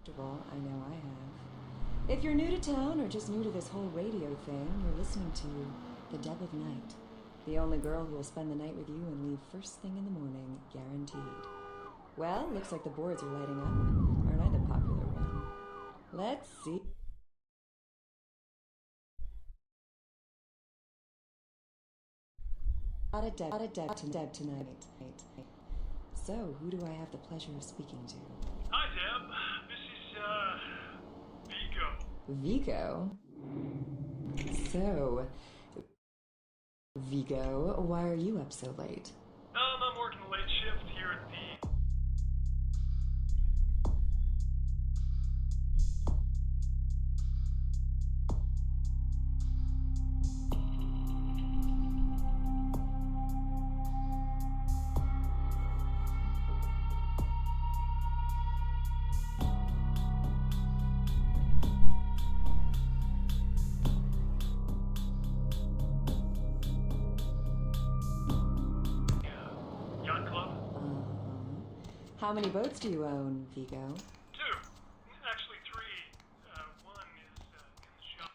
I know I have. If you're new to town or just new to this whole radio thing, you're listening to The Dead of Night. The only girl who will spend the night with you and leave first thing in the morning, guaranteed. Well, looks like the boards are lighting up. Aren't I the popular one? Let's see. Not a Deb tonight. So, who do I have the pleasure of speaking to? Hi, Deb. This is, Vigo. Vigo? So, Vigo, why are you up so late? I'm working a late shift here at the... yacht club. How many boats do you own, Vigo? 2. Actually, 3. One is, in the shop.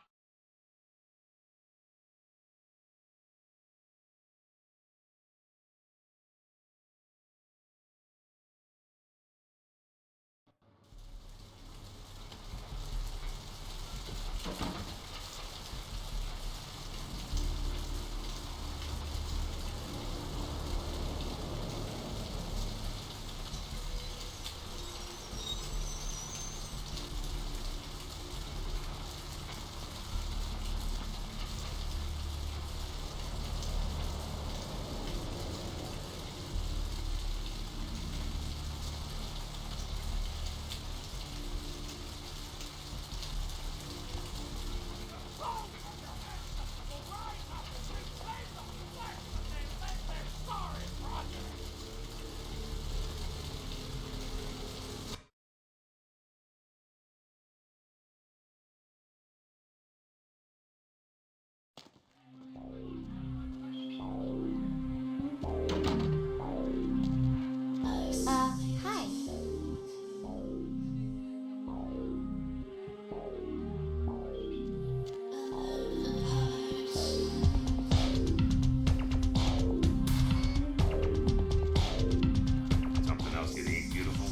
Hi. Something else you eat, beautiful?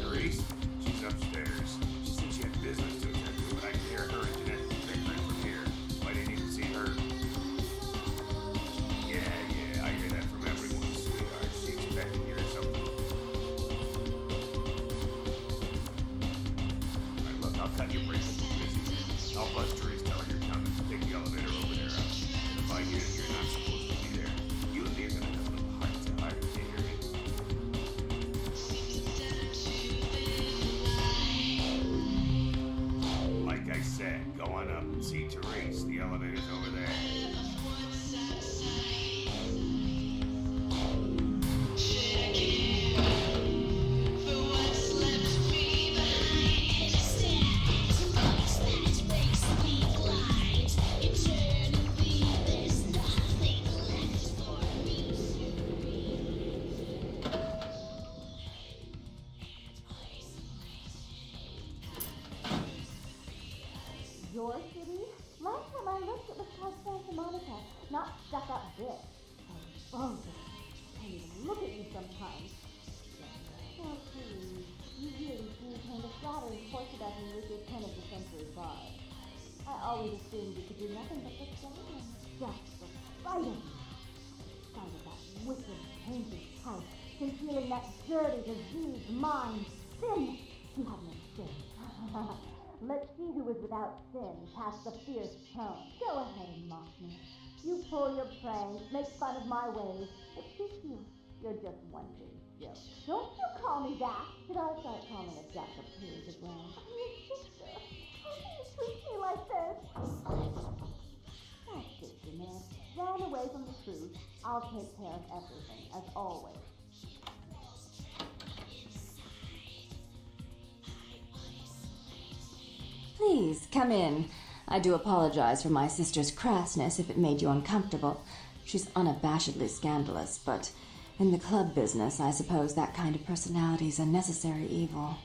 Therese? She's upstairs. She said she had business to attend to, but I can hear her and Jeanette bickering from here. Why didn't even see her? Yeah, I hear that from everyone, sweetheart. She expected you or something. Alright, look, I'll cut you a break if you're busy. I'll buzz Therese, tell her you're coming. Take the elevator over there. If I hear you're not supposed to be there, you and me are gonna have a little heart to heart. You hear me? Like I said, go on up and see Therese. The elevator's over there. Your city? Last time I looked, it was called Santa Monica, not stuck up this. Oh, can't even look at you sometimes. Oh, please. You really do kind of flattering portrait of me with your 10 of the century vibe. I always assumed you could do nothing but look down. Just the sight of you. The sight of that wicked, painted house, concealing that dirty, diseased mind. Sin! You have no sin. Let's see who is without sin past the fierce tone. Go ahead and mock me. You pull your pranks, make fun of my ways. But you're just one big joke. Don't you call me that. Should I start calling a duck a pig again? Your sister. How can you treat me like this? That's sister, man. Ran away from the truth. I'll take care of everything, as always. Please, come in. I do apologize for my sister's crassness if it made you uncomfortable. She's unabashedly scandalous, but in the club business, I suppose that kind of personality is a necessary evil.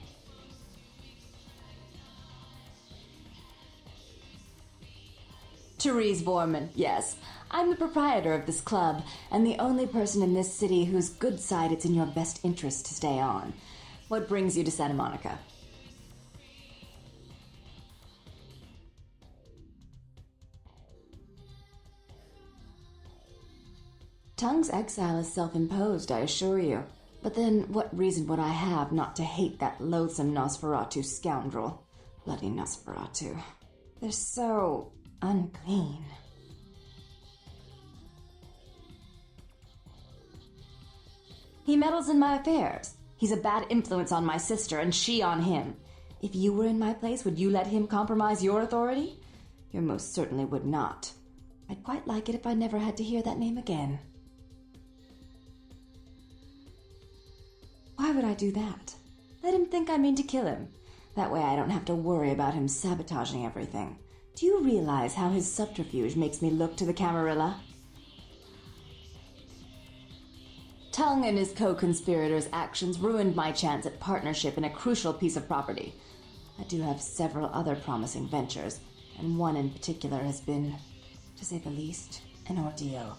Therese Vorman, yes. I'm the proprietor of this club, and the only person in this city whose good side it's in your best interest to stay on. What brings you to Santa Monica? Tongue's exile is self-imposed, I assure you. But then, what reason would I have not to hate that loathsome Nosferatu scoundrel? Bloody Nosferatu. They're so unclean. He meddles in my affairs. He's a bad influence on my sister, and she on him. If you were in my place, would you let him compromise your authority? You most certainly would not. I'd quite like it if I never had to hear that name again. Why would I do that? Let him think I mean to kill him. That way I don't have to worry about him sabotaging everything. Do you realize how his subterfuge makes me look to the Camarilla? Tongue and his co-conspirators' actions ruined my chance at partnership in a crucial piece of property. I do have several other promising ventures, and one in particular has been, to say the least, an ordeal.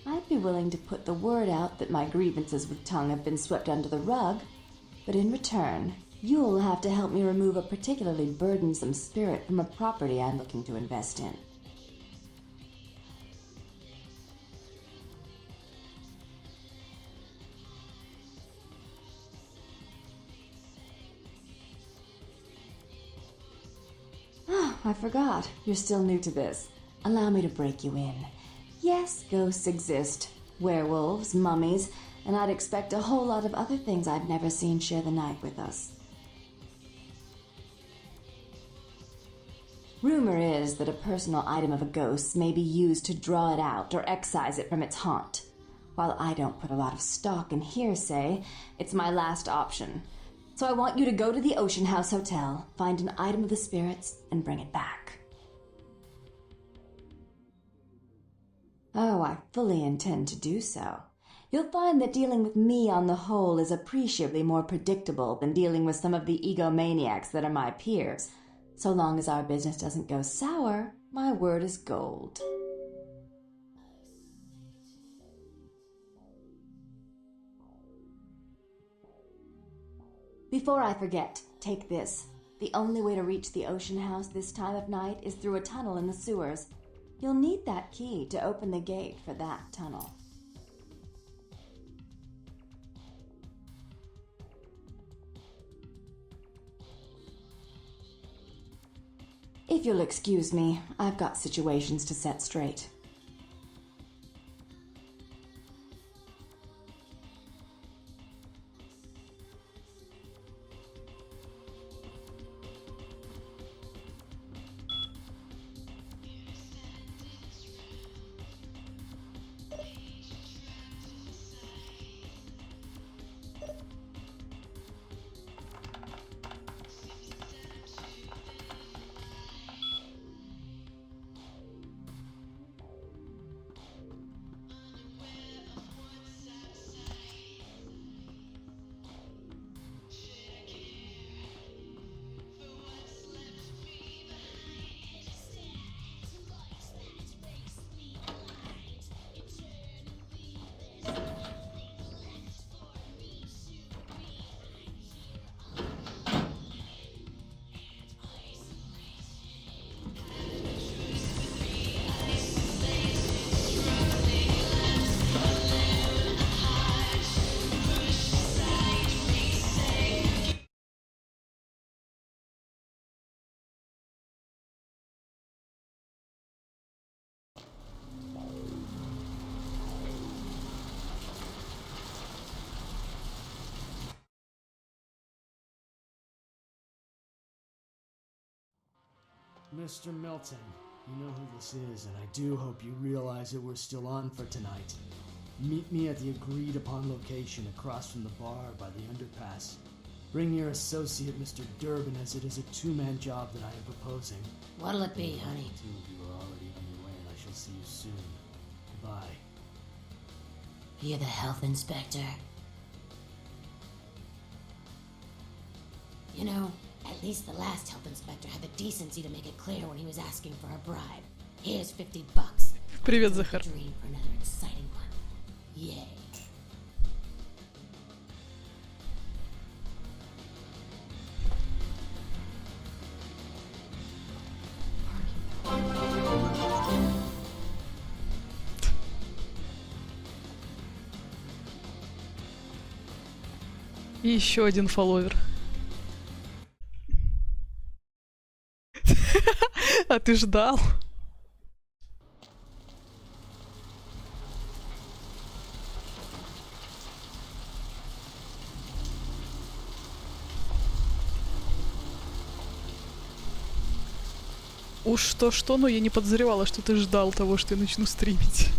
I'd be willing to put the word out that my grievances with Tongue have been swept under the rug, but in return, you'll have to help me remove a particularly burdensome spirit from a property I'm looking to invest in. I forgot. You're still new to this. Allow me to break you in. Yes, ghosts exist. Werewolves, mummies, and I'd expect a whole lot of other things I've never seen share the night with us. Rumor is that a personal item of a ghost may be used to draw it out or excise it from its haunt. While I don't put a lot of stock in hearsay, it's my last option. So I want you to go to the Ocean House Hotel, find an item of the spirits, and bring it back. Oh, I fully intend to do so. You'll find that dealing with me on the whole is appreciably more predictable than dealing with some of the egomaniacs that are my peers. So long as our business doesn't go sour, my word is gold. Before I forget, take this. The only way to reach the Ocean House this time of night is through a tunnel in the sewers. You'll need that key to open the gate for that tunnel. If you'll excuse me, I've got situations to set straight. Mr. Milton, you know who this is, and I do hope you realize that we're still on for tonight. Meet me at the agreed-upon location across from the bar by the underpass. Bring your associate, Mr. Durbin, as it is a two-man job that I am proposing. What'll it be, honey? The two of you are already underway, and I shall see you soon. by. You're the health inspector. You know, at least the last health inspector had the decency to make it clear when he was asking for a bribe. Here's $50. Привет, Захар. Dream for another exciting one. Yay. И еще один фолловер. А ты ждал? Уж что-что, но я не подозревала, что ты ждал того, что я начну стримить.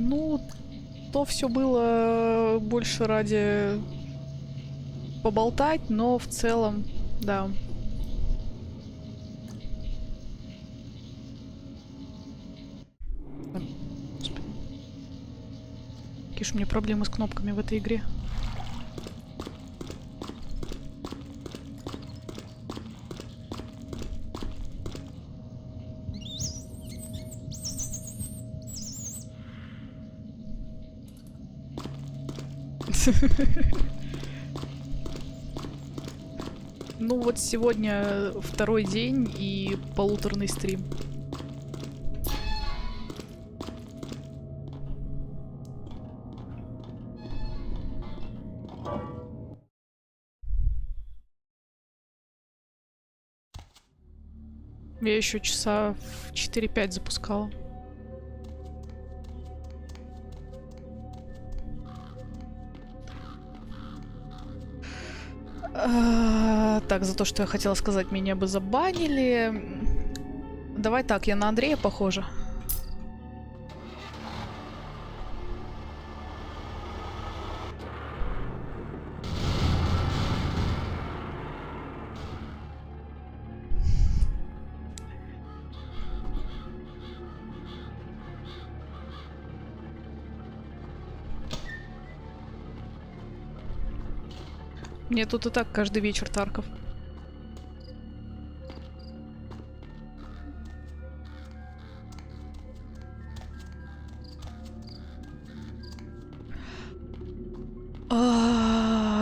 Ну, то все было больше ради поболтать, но в целом, да. Господи. Какие ж у меня проблемы с кнопками в этой игре. Ну вот сегодня второй день и полуторный стрим. Я еще часа в 4-5 запускала. Так, за то, что я хотела сказать, меня бы забанили. Давай так, я на Андрея похожа. Мне тут и так каждый вечер Тарков.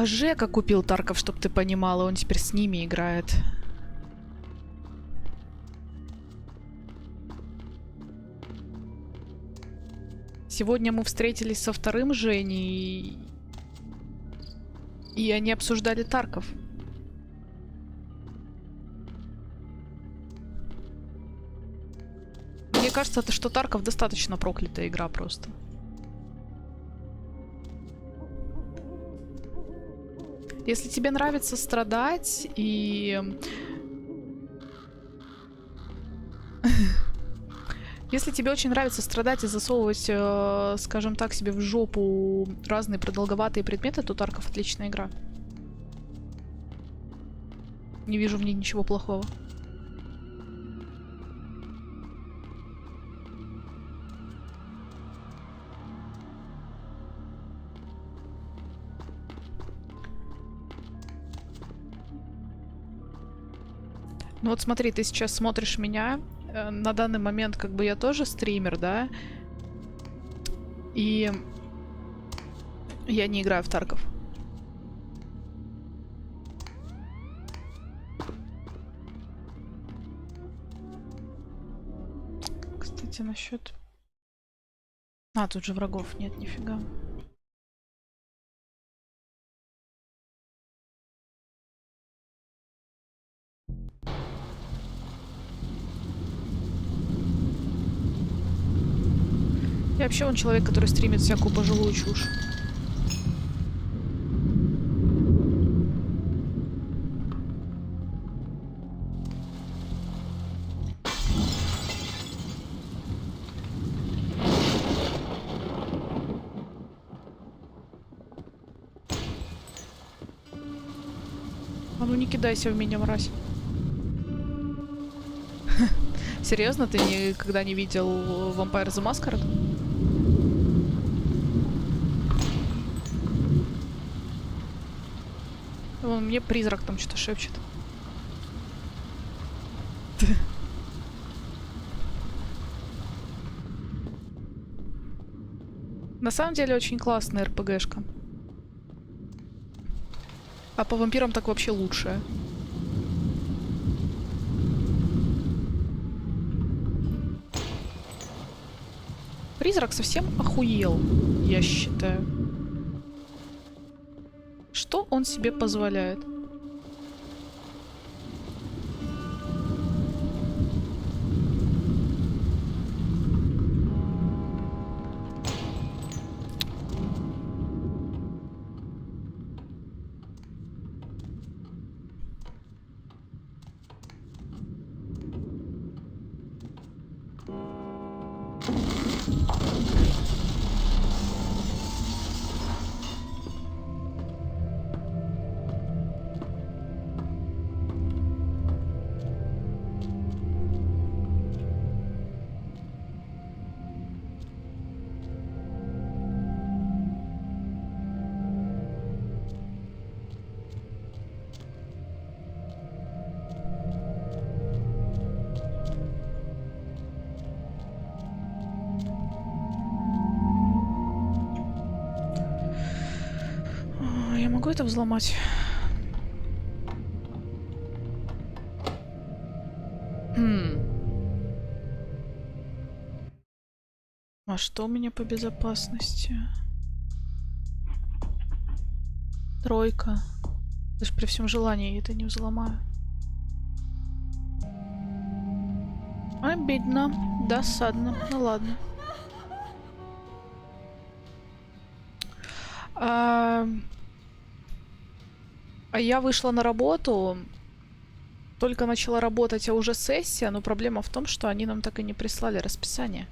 Жека купил Тарков, чтоб ты понимала, он теперь с ними играет. Сегодня мы встретились со вторым Женей, и они обсуждали Тарков. Мне кажется, что Тарков достаточно проклятая игра просто. Если тебе нравится страдать и... Если тебе очень нравится страдать и засовывать, скажем так, себе в жопу разные продолговатые предметы, то Тарков отличная игра. Не вижу в ней ничего плохого. Ну вот смотри, ты сейчас смотришь меня. На данный момент как бы я тоже стример, да? И я не играю в Тарков. Кстати, насчет... А, тут же врагов нет, нифига. Я вообще он человек, который стримит всякую пожилую чушь. А ну не кидайся в меня, мразь. Серьезно, ты никогда не видел Vampire the Masquerade? Вон, мне призрак там что-то шепчет. На самом деле очень классная РПГшка. А по вампирам так вообще лучше. Призрак совсем охуел, я считаю. Что он себе позволяет? Я могу это взломать? А что у меня по безопасности? 3. Даже при всем желании я это не взломаю. Обидно. Досадно. Ну ладно. А я вышла на работу, только начала работать, а уже сессия, но проблема в том, что они нам так и не прислали расписание.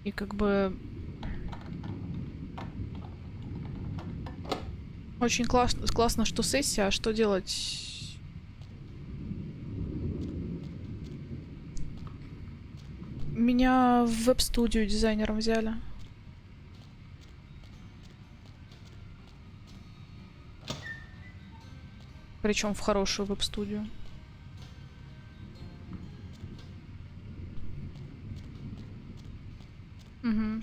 И как бы... Очень классно, что сессия, а что делать? Меня в веб-студию дизайнером взяли. Причем в хорошую веб-студию. Угу.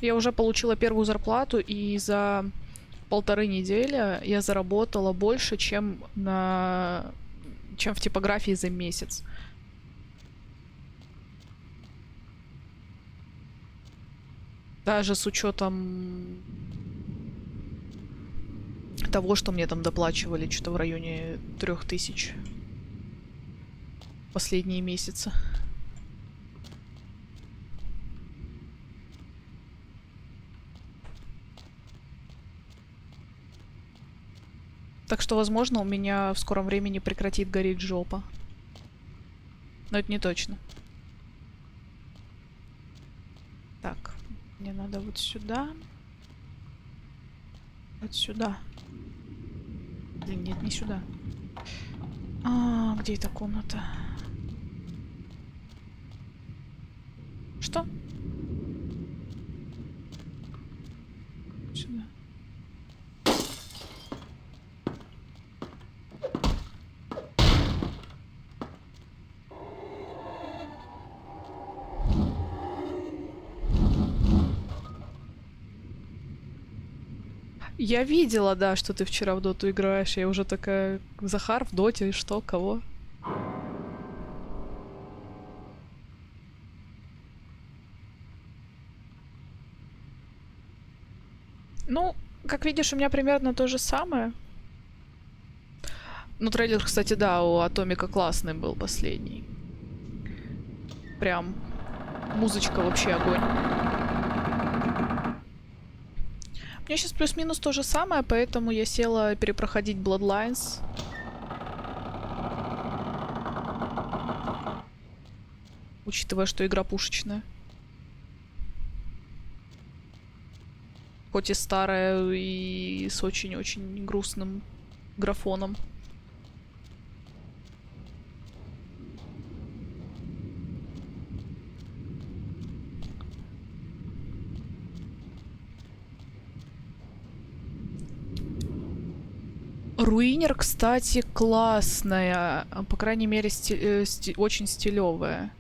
Я уже получила первую зарплату, и за 1,5 недели я заработала больше, чем в типографии за месяц. Даже с учетом того, что мне там доплачивали что-то в районе 3000 последние месяцы. Так что, возможно, у меня в скором времени прекратит гореть жопа. Но это не точно. Так, мне надо вот сюда. Вот сюда. Блин, нет, не сюда. А, где эта комната? Что? Сюда. Я видела, да, что ты вчера в доту играешь. Я уже такая... Захар в доте, что, кого? Ну, как видишь, у меня примерно то же самое. Ну, трейлер, кстати, да, у Атомика классный был последний. Прям Музычка вообще огонь. У меня сейчас плюс-минус то же самое, поэтому я села перепроходить Bloodlines. Учитывая, что игра пушечная. Хоть и старая, и с очень-очень грустным графоном. Руинер, кстати, классная. По крайней мере, очень стилевая.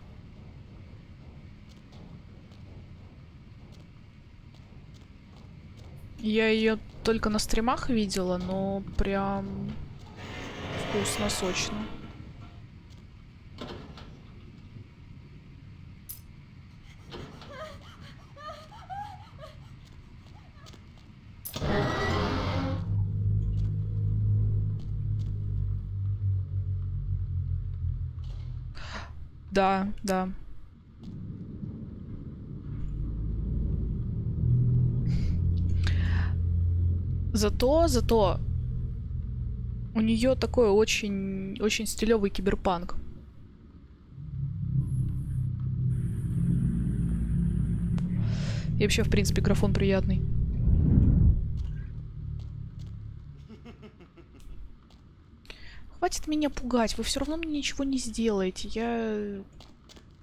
Я ее только на стримах видела, но прям вкусно, сочно. Да, да. Зато у нее такой очень стилевый киберпанк. И вообще, в принципе, графон приятный. Хватит меня пугать, вы все равно мне ничего не сделаете. Я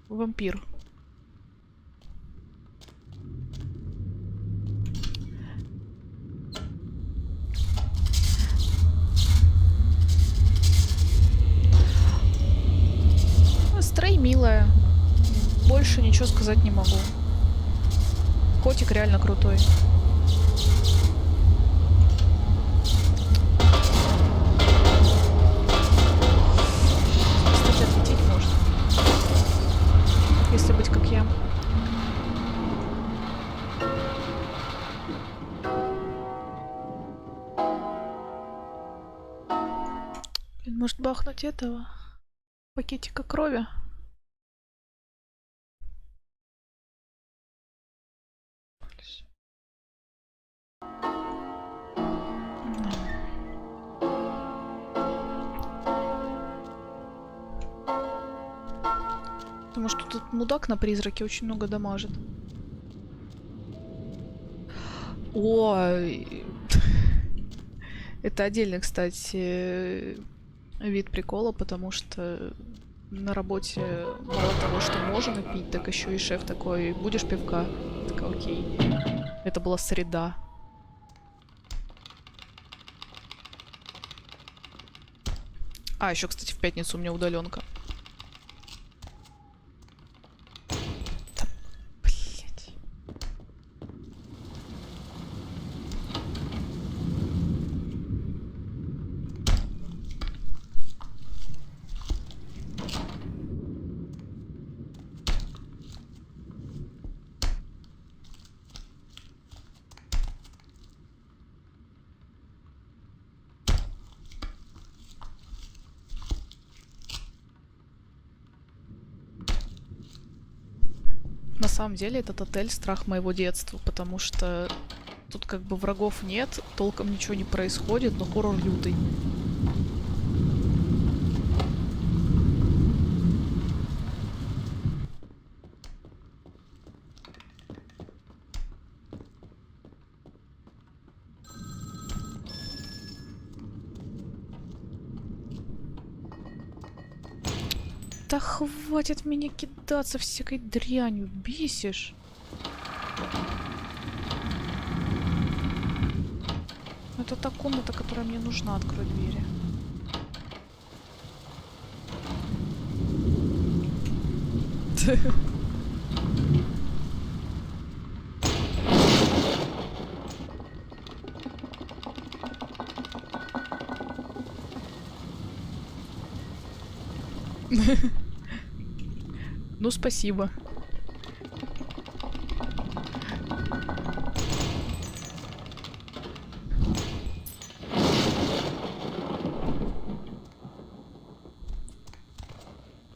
вампир. Стрей милая. Больше ничего сказать не могу. Котик реально крутой. Кстати, отлететь можно. Если быть как я. Блин, может бахнуть этого? Пакетика крови. Потому что тут мудак на призраке очень много дамажит. Ой. Это отдельно, кстати, вид прикола, потому что на работе мало того, что можно пить, так еще и шеф такой: будешь пивка? Я такая: окей. Это была среда. А, еще, кстати, в пятницу у меня удаленка. Да, блять. На самом деле этот отель — страх моего детства, потому что тут как бы врагов нет, толком ничего не происходит, но хоррор лютый. Да хватит меня кидаться всякой дрянью, бесишь. Это та комната, которая мне нужна, открой двери. Ну, спасибо.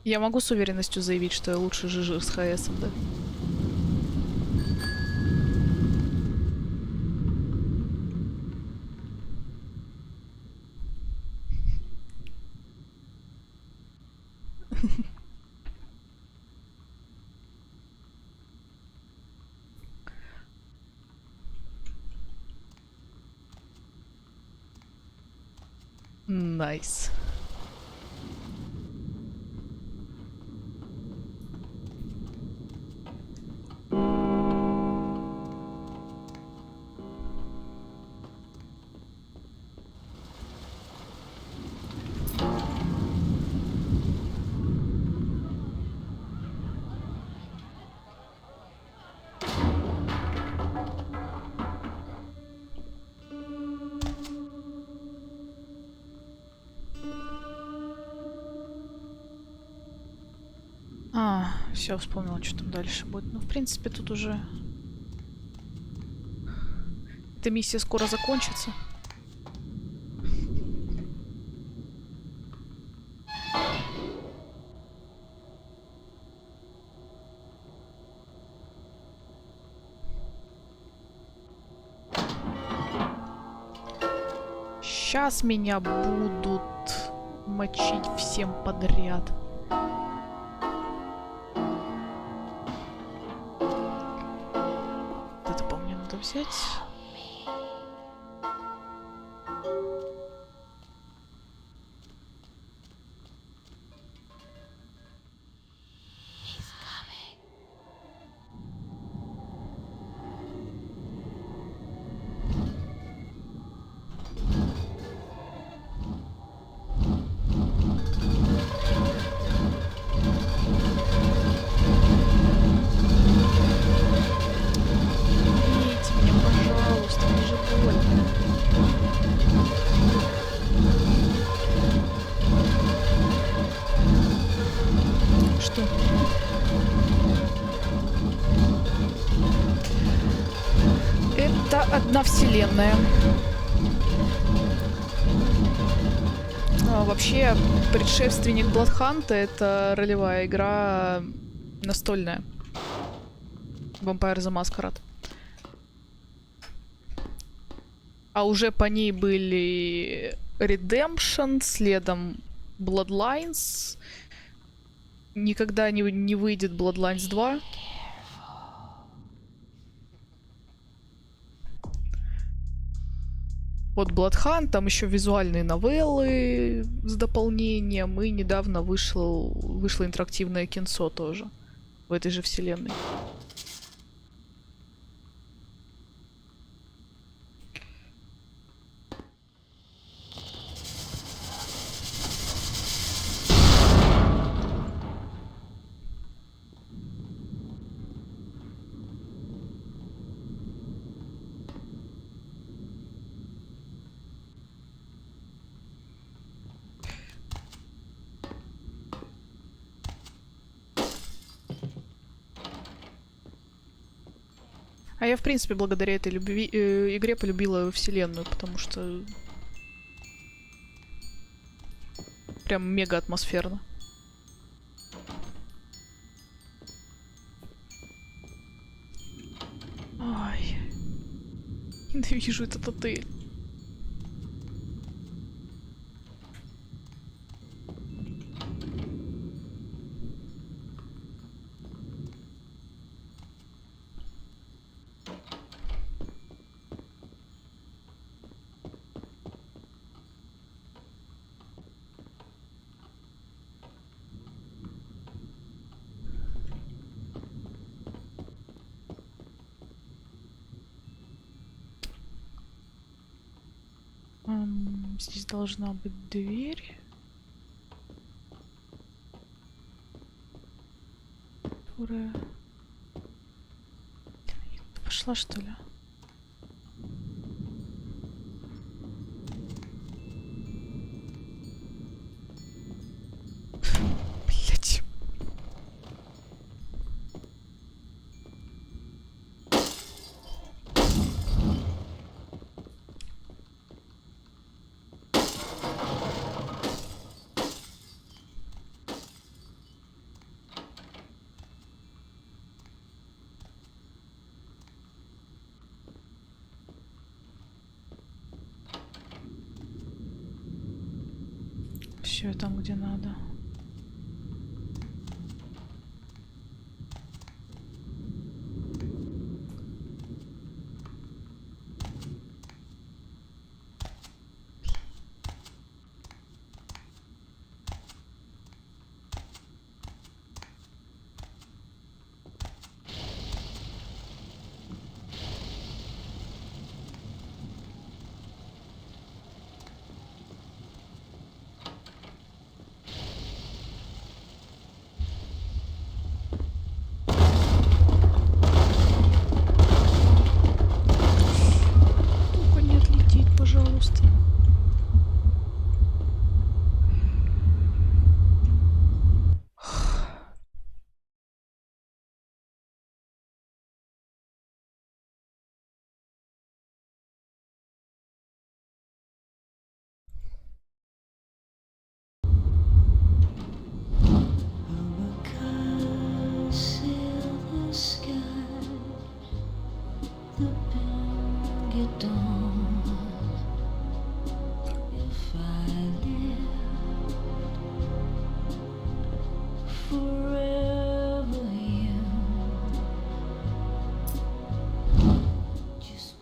Я могу с уверенностью заявить, что я лучше ЖЖ с ХСом, да? Найс. Все, вспомнила, что там дальше будет. Ну, в принципе, тут уже... Эта миссия скоро закончится. Сейчас меня будут мочить всем подряд. Это, по-моему, надо взять. Одна вселенная. Вообще, предшественник Bloodhunt — это ролевая игра настольная. Vampire the Masquerade. А уже по ней были Redemption, следом Bloodlines. Никогда не выйдет Bloodlines 2. Вот Bloodhunt, там еще визуальные новеллы с дополнением, и недавно вышло интерактивное кинцо тоже в этой же вселенной. А я, в принципе, благодаря этой игре полюбила вселенную, потому что прям мега атмосферно. Ой, ненавижу этот отель. Здесь должна быть дверь. Которая... Ты пошла, что ли? Блять. Все там, где надо. the pinky dawn. If I lived forever young, just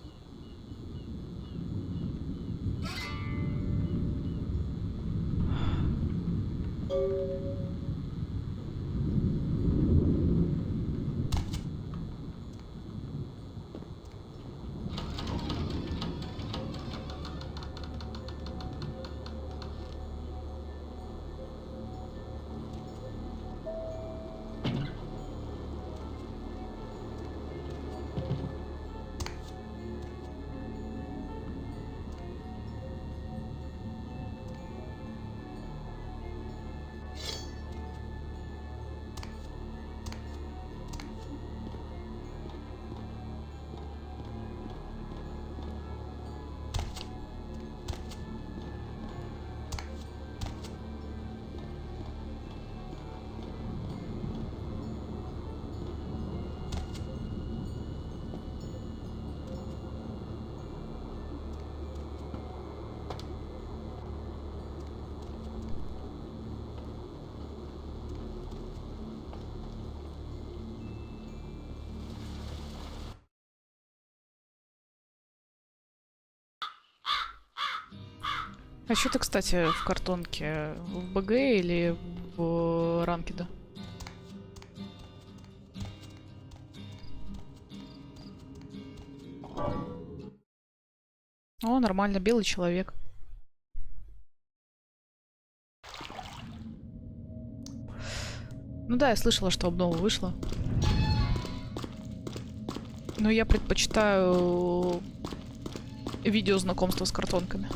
А что ты, кстати, в картонке? В БГ или в ранкеда? О, нормально, белый человек. Ну да, я слышала, что обнова вышла. Но я предпочитаю видео знакомства с картонками.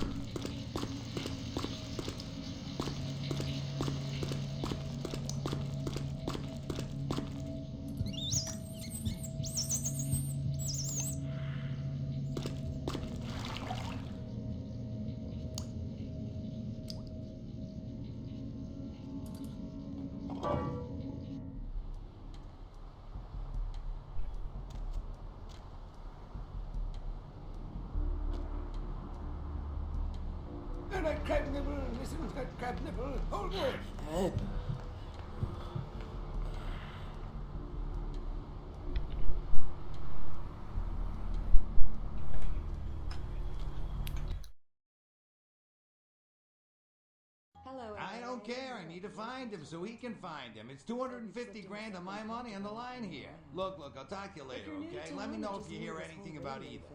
Hello, I don't care. I need to find him so he can find him. It's 250 grand of my money on the line here. Look, I'll talk to you later, okay? Let me know if you hear anything about either.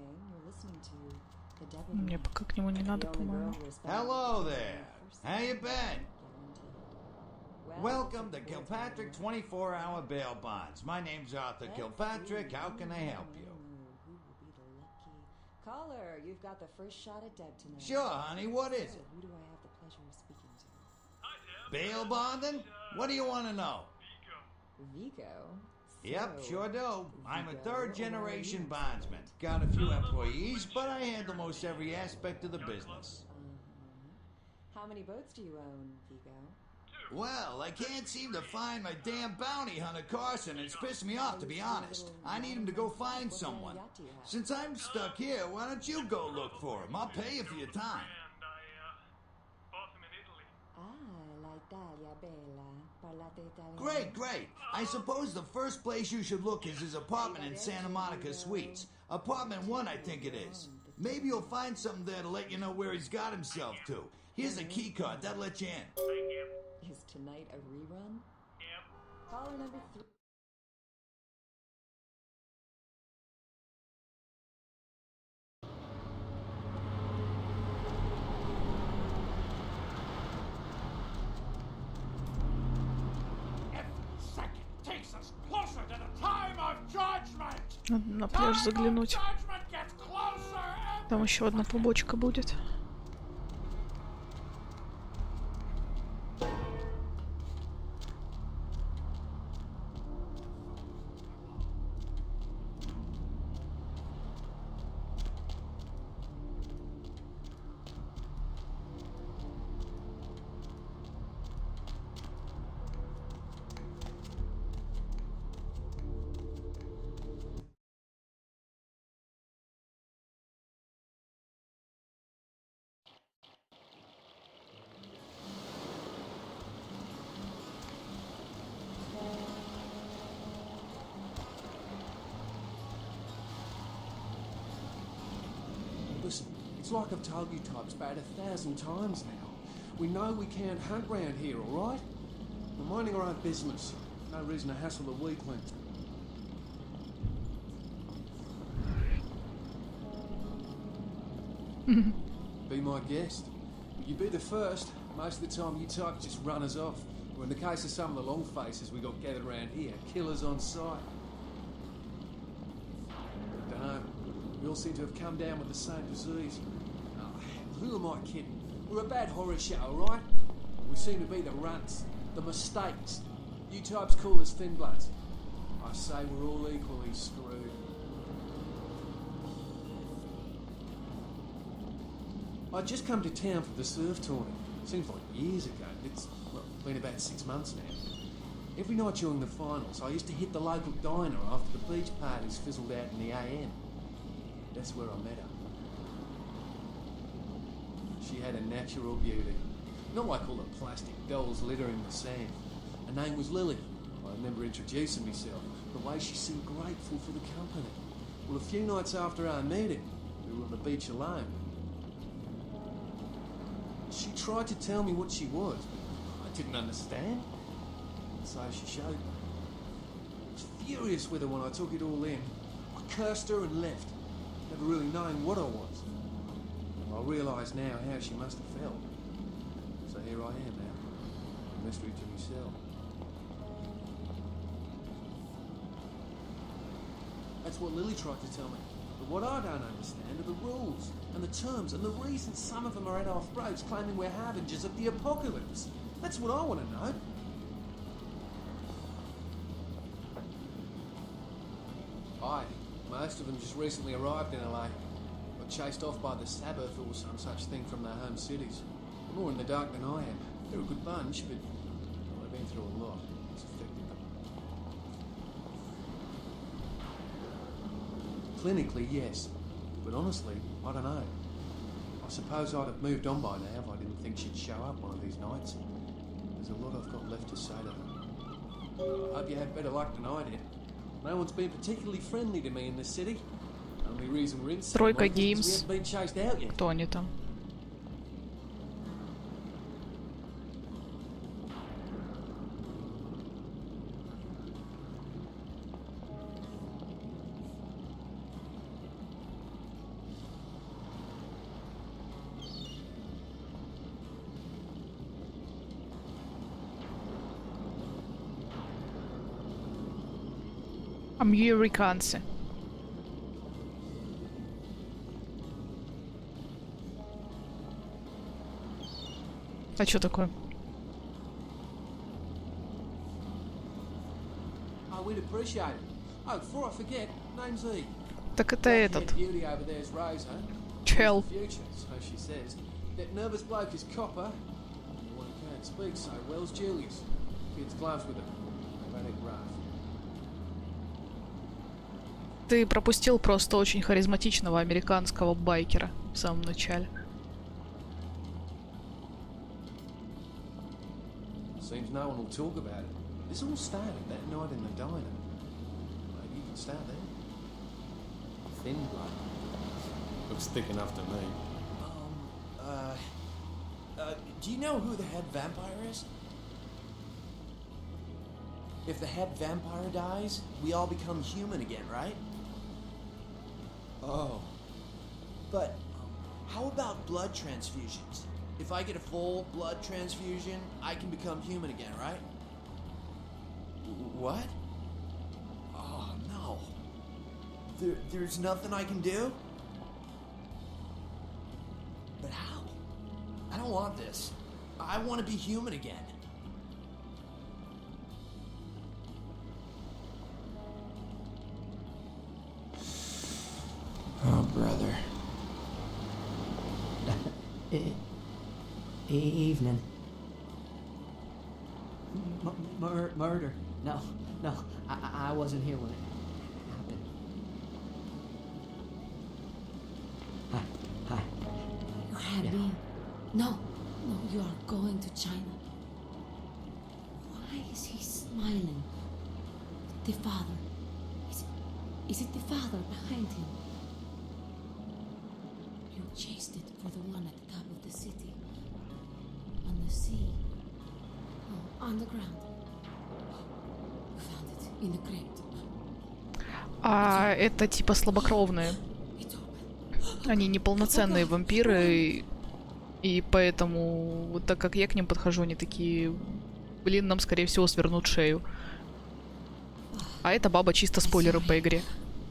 Мне пока к нему не надо, по-моему. Hello there. How you been? Welcome to Kilpatrick 24-hour bail bonds. My name's Arthur Kilpatrick. How can I help you? Caller, you've got the first shot at Deb tonight. Sure, honey. What is it? Who do I have the pleasure of speaking to? Hi, Deb. Bail bonding? What do you want to know? Vigo? Yep, So, sure do. I'm a Vigo, third-generation bondsman. Got a few employees, but I handle most every aspect of the business. How many boats do you own, Vigo? Well, I can't seem to find my damn bounty hunter Carson. It's pissed me off, to be honest. I need him to go find someone. Since I'm stuck here, why don't you go look for him? I'll pay you for your time. And I bought them in Italy. Ah, l'Italia bella. Parlate italiano. Great. I suppose the first place you should look is his apartment in Santa Monica Suites. Apartment 1, I think it is. Maybe you'll find something there to let you know where he's got himself to. Here's a key card. That'll let you in. Thank you. Is tonight a rerun? Yep. Caller number 3. Every second takes us closer to the time of judgment. Надо на пляж заглянуть. Judgment gets closer every Там еще одна побочка будет. Listen, it's like I've told you types about 1,000 times now. We know we can't hunt round here, alright? We're minding our own business. No reason to hassle the weakling. Be my guest. You be the first. Most of the time you types just run us off. Or in the case of some of the long faces we got gathered around here, killers on sight. Dunno. We all seem to have come down with the same disease. Oh, who am I kidding? We're a bad horror show, alright? We seem to be the runts, the mistakes. You types call us thin bloods. I say we're all equally screwed. I'd just come to town for the surf tournament. Seems like years ago. It's, well, been about 6 months now. Every night during the finals, I used to hit the local diner after the beach parties fizzled out in the AM. That's where I met her. She had a natural beauty. Not like all the plastic dolls littering the sand. Her name was Lily. I remember introducing myself. The way she seemed grateful for the company. Well, a few nights after our meeting, we were on the beach alone. She tried to tell me what she was, but I didn't understand. So she showed me. I was furious with her when I took it all in. I cursed her and left, never really knowing what I was. I realise now how she must have felt. So here I am now, a mystery to myself. That's what Lily tried to tell me. But what I don't understand are the rules and the terms and the reasons some of them are at our throats claiming we're harbingers of the apocalypse. That's what I want to know. Aye, most of them just recently arrived in LA. Got chased off by the Sabbath or some such thing from their home cities. They're more in the dark than I am. They're a good bunch, but well, they've been through a lot. It's affected them. Clinically, yes. But honestly, I don't know. I suppose I'd have moved on by now if I didn't think she'd show up one of these nights. There's a lot I've got left to say to her. I hope you have better luck than I did. No one's been particularly friendly to me in this city. Only reason we're in Тройка is we Геймс. haven't been chased out yet. Кто они там? Американцы. А что такое? Oh, we'd appreciate it. Oh, before I forget, name's E. Так это этот. Beauty over there's Rosa. Чел. Future, so she says. That nervous bloke is Copper. The one who can't speak so well's Julius. Kid's gloves with him. They've had it rough. Ты пропустил просто очень харизматичного американского байкера в самом начале. Seems no one will talk about it. This all started that night in the diner. Maybe you can start there. Thin blood. Looks thick enough to me. Do you know who the head vampire is? If the head vampire dies, we all become human again, right? Oh. But how about blood transfusions? If I get a full blood transfusion, I can become human again, right? What? Oh, no. There's nothing I can do? But how? I don't want this. I want to be human again. Oh, brother. Evening. Murder. No, I wasn't here when it happened. Hi. You had me. No, you are going to China. Why is he smiling? The father. Is it the father behind him? You chased it for the one at the top of the city. On the sea. Oh, on the ground. We found it in the crypt. А это типа слабокровные. Они неполноценные вампиры, и поэтому, вот так как я к ним подхожу, они такие, блин, нам скорее всего свернут шею. А это баба чисто спойлеры по игре.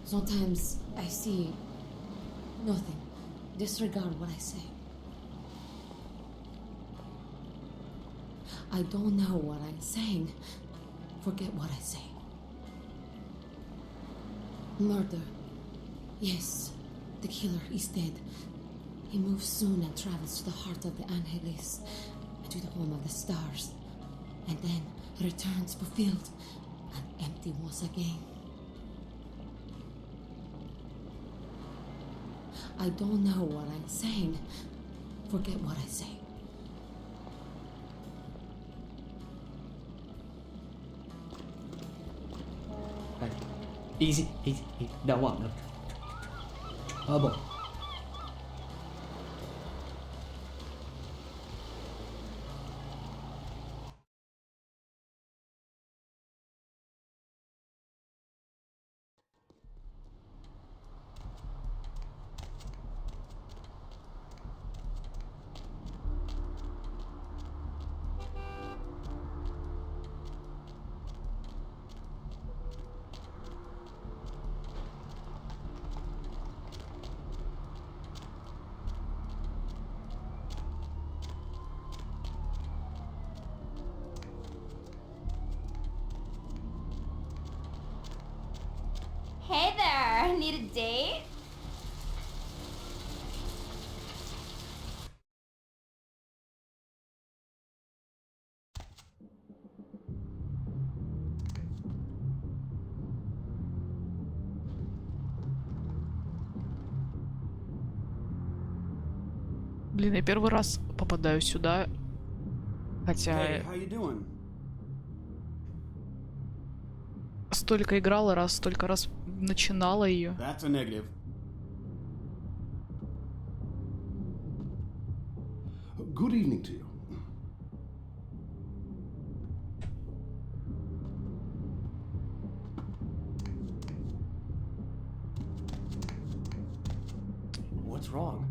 Sometimes I see nothing. Disregard what I say. I don't know what I'm saying. Forget what I say. Murder. Yes, the killer is dead. He moves soon and travels to the heart of the Angelis, and to the home of the stars. And then returns fulfilled and empty once again. I don't know what I'm saying. Forget what I say. Easy. No one. No. Oh boy. Hey there, need a date? Блин, я первый раз попадаю сюда, хотя столько играла раз, столько раз начинала ее. That's a negative. Good evening to you. What's wrong?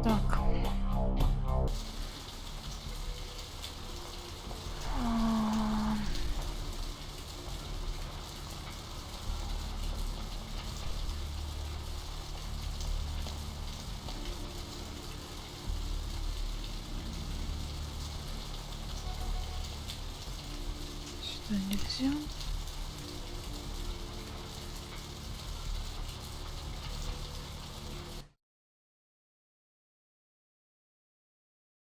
Так. Сюда нельзя.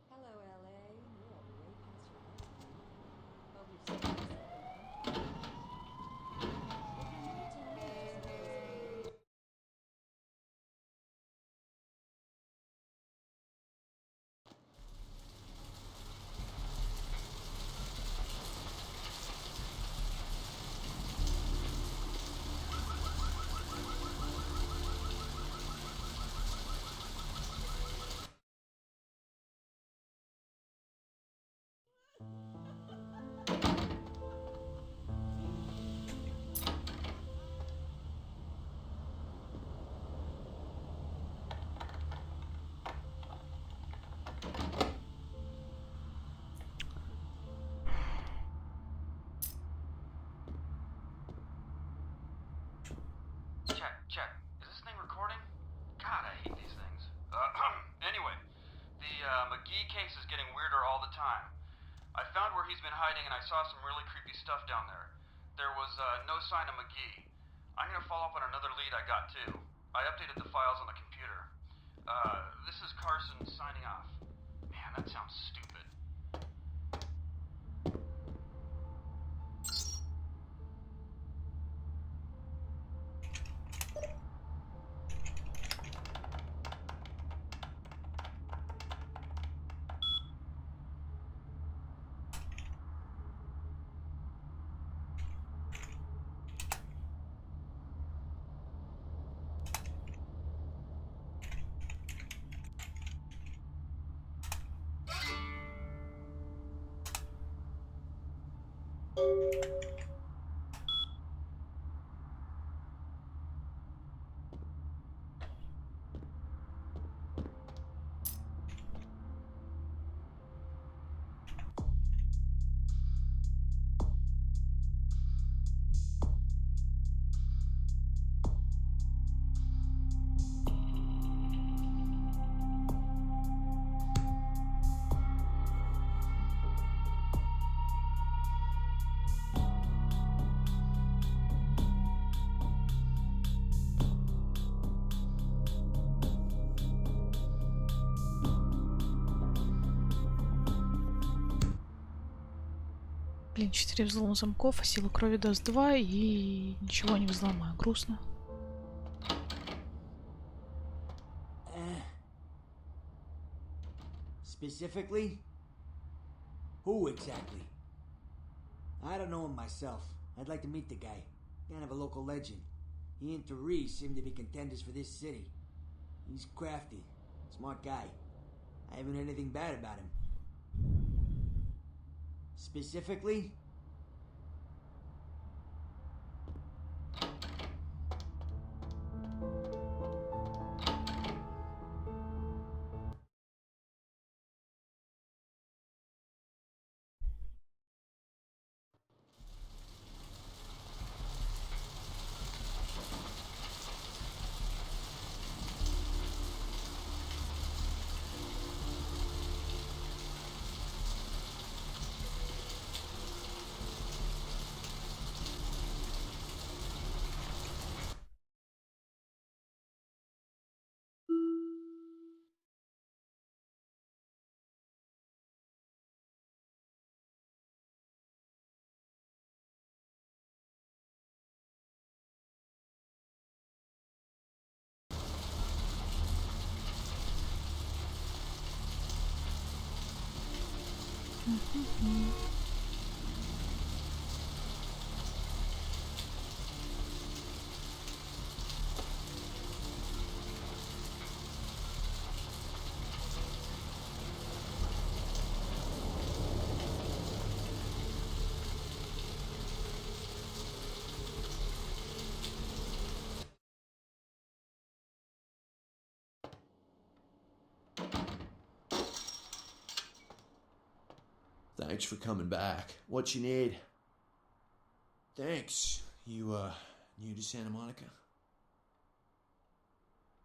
Hello, LA. You're way past your bedtime. Hope you've seen this. McGee case is getting weirder all the time. I found where he's been hiding and I saw some really creepy stuff down there. There was no sign of McGee. I'm gonna follow up on another lead I got too. I updated the files on the computer. This is Carson signing off. Man, that sounds stupid. Блин, 4 взлома замков, а сила крови даст 2, и ничего не взломаю. Грустно. Specifically? Who exactly? I don't know him myself. I'd like to meet the guy. Kind of a local legend. He and Therese seem to be contenders for this city. He's crafty, smart guy. I haven't heard anything bad about him. Specifically? Thanks for coming back. What you need? Thanks. You, new to Santa Monica?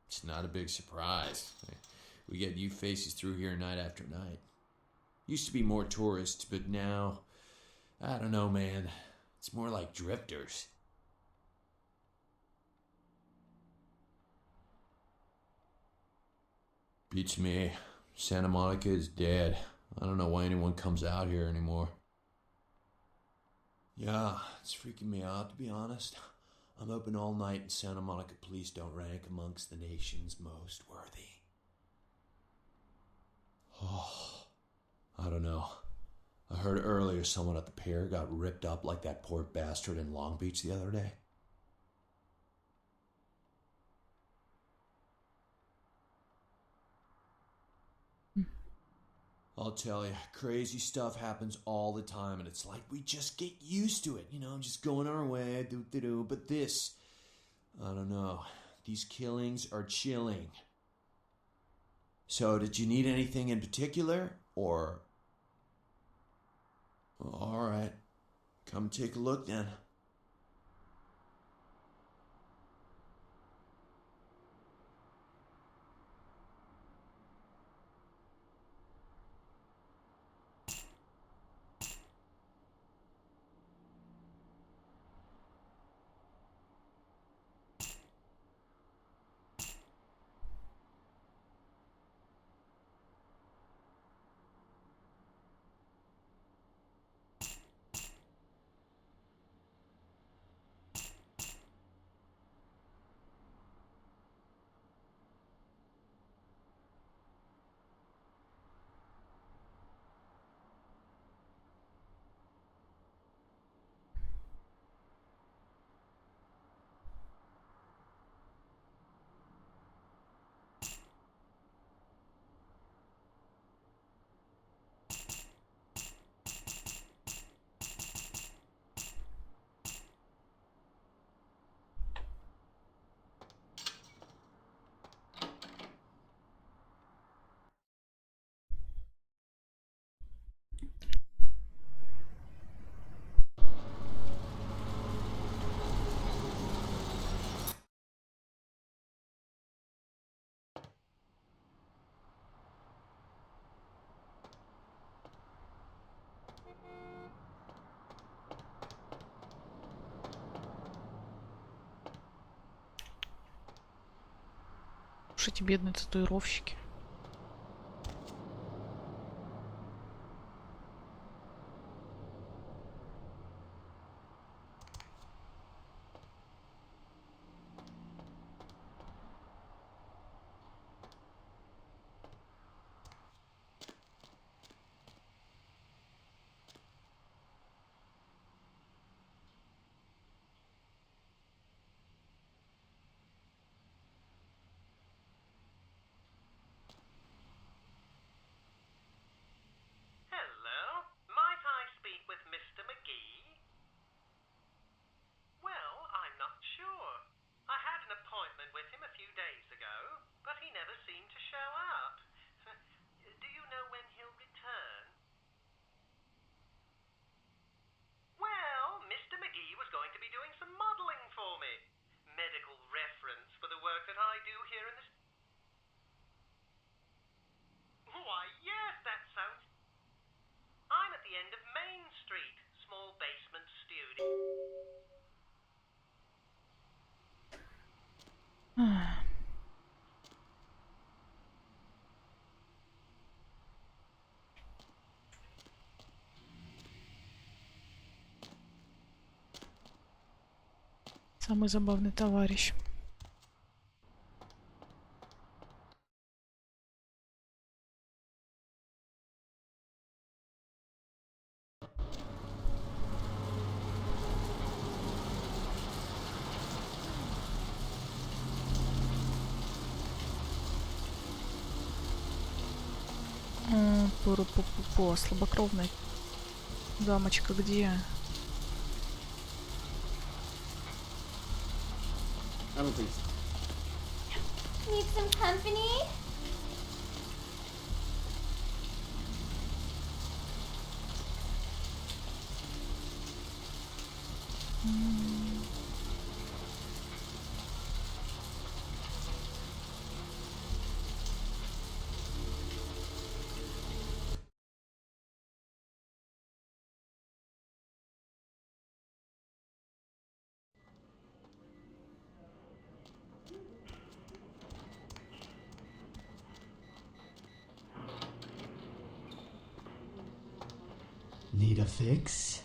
It's not a big surprise. We get you faces through here night after night. Used to be more tourists, but now, I don't know, man. It's more like drifters. Beats me. Santa Monica is dead. I don't know why anyone comes out here anymore. Yeah, it's freaking me out, to be honest. I'm open all night and Santa Monica police don't rank amongst the nation's most worthy. Oh, I don't know. I heard earlier someone at the pier got ripped up like that poor bastard in Long Beach the other day. I'll tell you, crazy stuff happens all the time, and it's like we just get used to it, you know, just going our way, do. But this, I don't know, these killings are chilling. So, did you need anything in particular, or? Well, all right, come take a look then. уж эти бедные татуировщики. Hello? Might I speak with Mr. McGee? Well, I'm not sure. I had an appointment with him a few days ago, but he never seemed to show up. Do you know when he'll return? Well, Mr. McGee was going to be doing some modeling for me. Medical reference for the work that I do here in this... Why, yes, that sounds... I'm at the end of Main Street, small basement studio. Самый забавный товарищ. Пу-пу-пу-пу, слабокровная дамочка где? I don't think so. Need some company? Need a fix?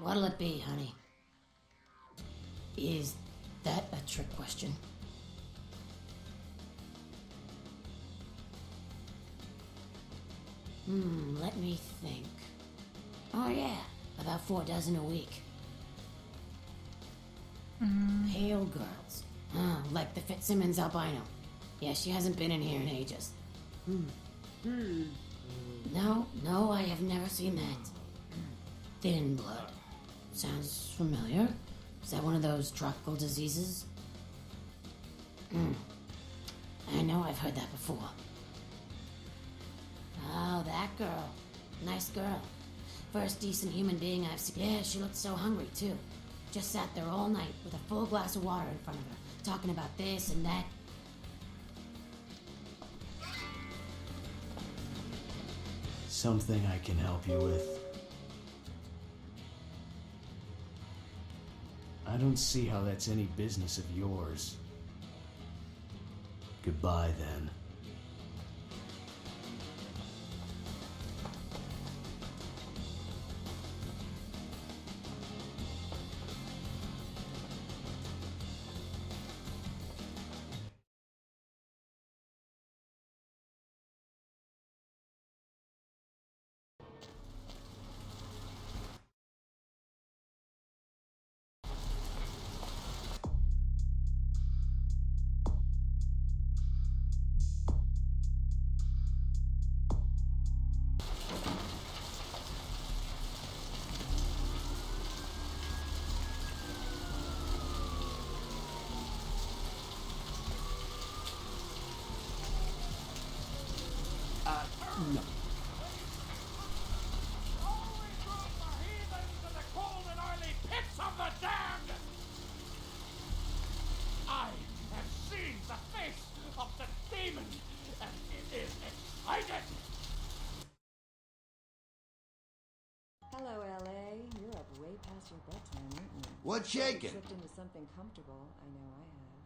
What'll it be, honey? Is that a trick question? Let me think. Oh yeah, about 4 dozen a week. Pale girls. Oh, like the Fitzsimmons albino. Yeah, she hasn't been in here in ages. No, I have never seen that. Thin blood. Sounds familiar. Is that one of those tropical diseases? I know I've heard that before. Oh, that girl. Nice girl. First decent human being I've seen. Yeah, she looked so hungry, too. Just sat there all night with a full glass of water in front of her, talking about this and that. Something I can help you with? I don't see how that's any business of yours. Goodbye, then. No. Pits of the damned! I have seen the face of the demon, and it is excited! Hello, LA. You're up way past your bedtime, aren't you? What's shaking? Slipped into something comfortable. I know I have.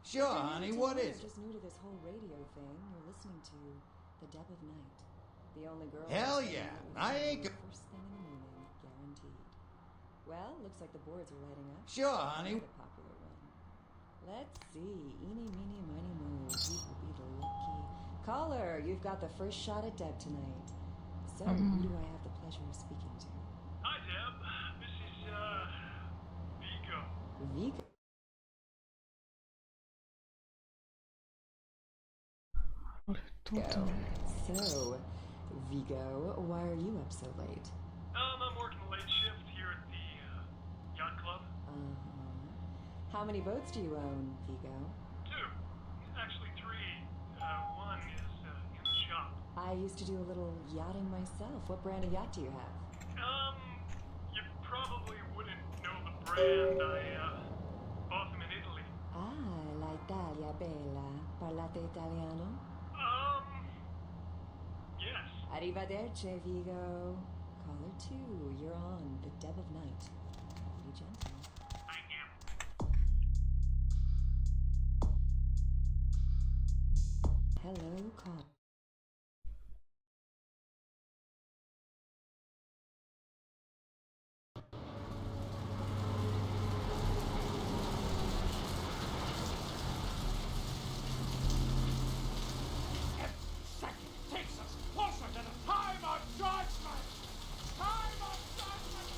Sure, You're honey, new to what town, is it? Just new to this whole radio thing. You're listening to The Dead of Night. The only girl. Hell who's yeah. spending the I night ain't with go- you first thing in the morning, guaranteed. Well, looks like the boards are lighting up. Sure, honey. The popular one. Let's see. Eeny, meeny, miny, moe. Who will be the lucky caller? You've got the first shot at Deb tonight. So, who do I have the pleasure of speaking to? Hi, Deb. This is, Vigo. Vigo. So, Vigo, why are you up so late? I'm working the late shift here at the, yacht club. How many boats do you own, Vigo? 2. Actually 3. One is, in the shop. I used to do a little yachting myself. What brand of yacht do you have? You probably wouldn't know the brand. I, bought them in Italy. Ah, la Italia bella. Parlate italiano? Yes. Arrivederci, Vigo. Caller 2, you're on The Dead of Night. Be gentle. Thank you. Hello, caller. Takes us closer to the time of judgment! Time of judgment!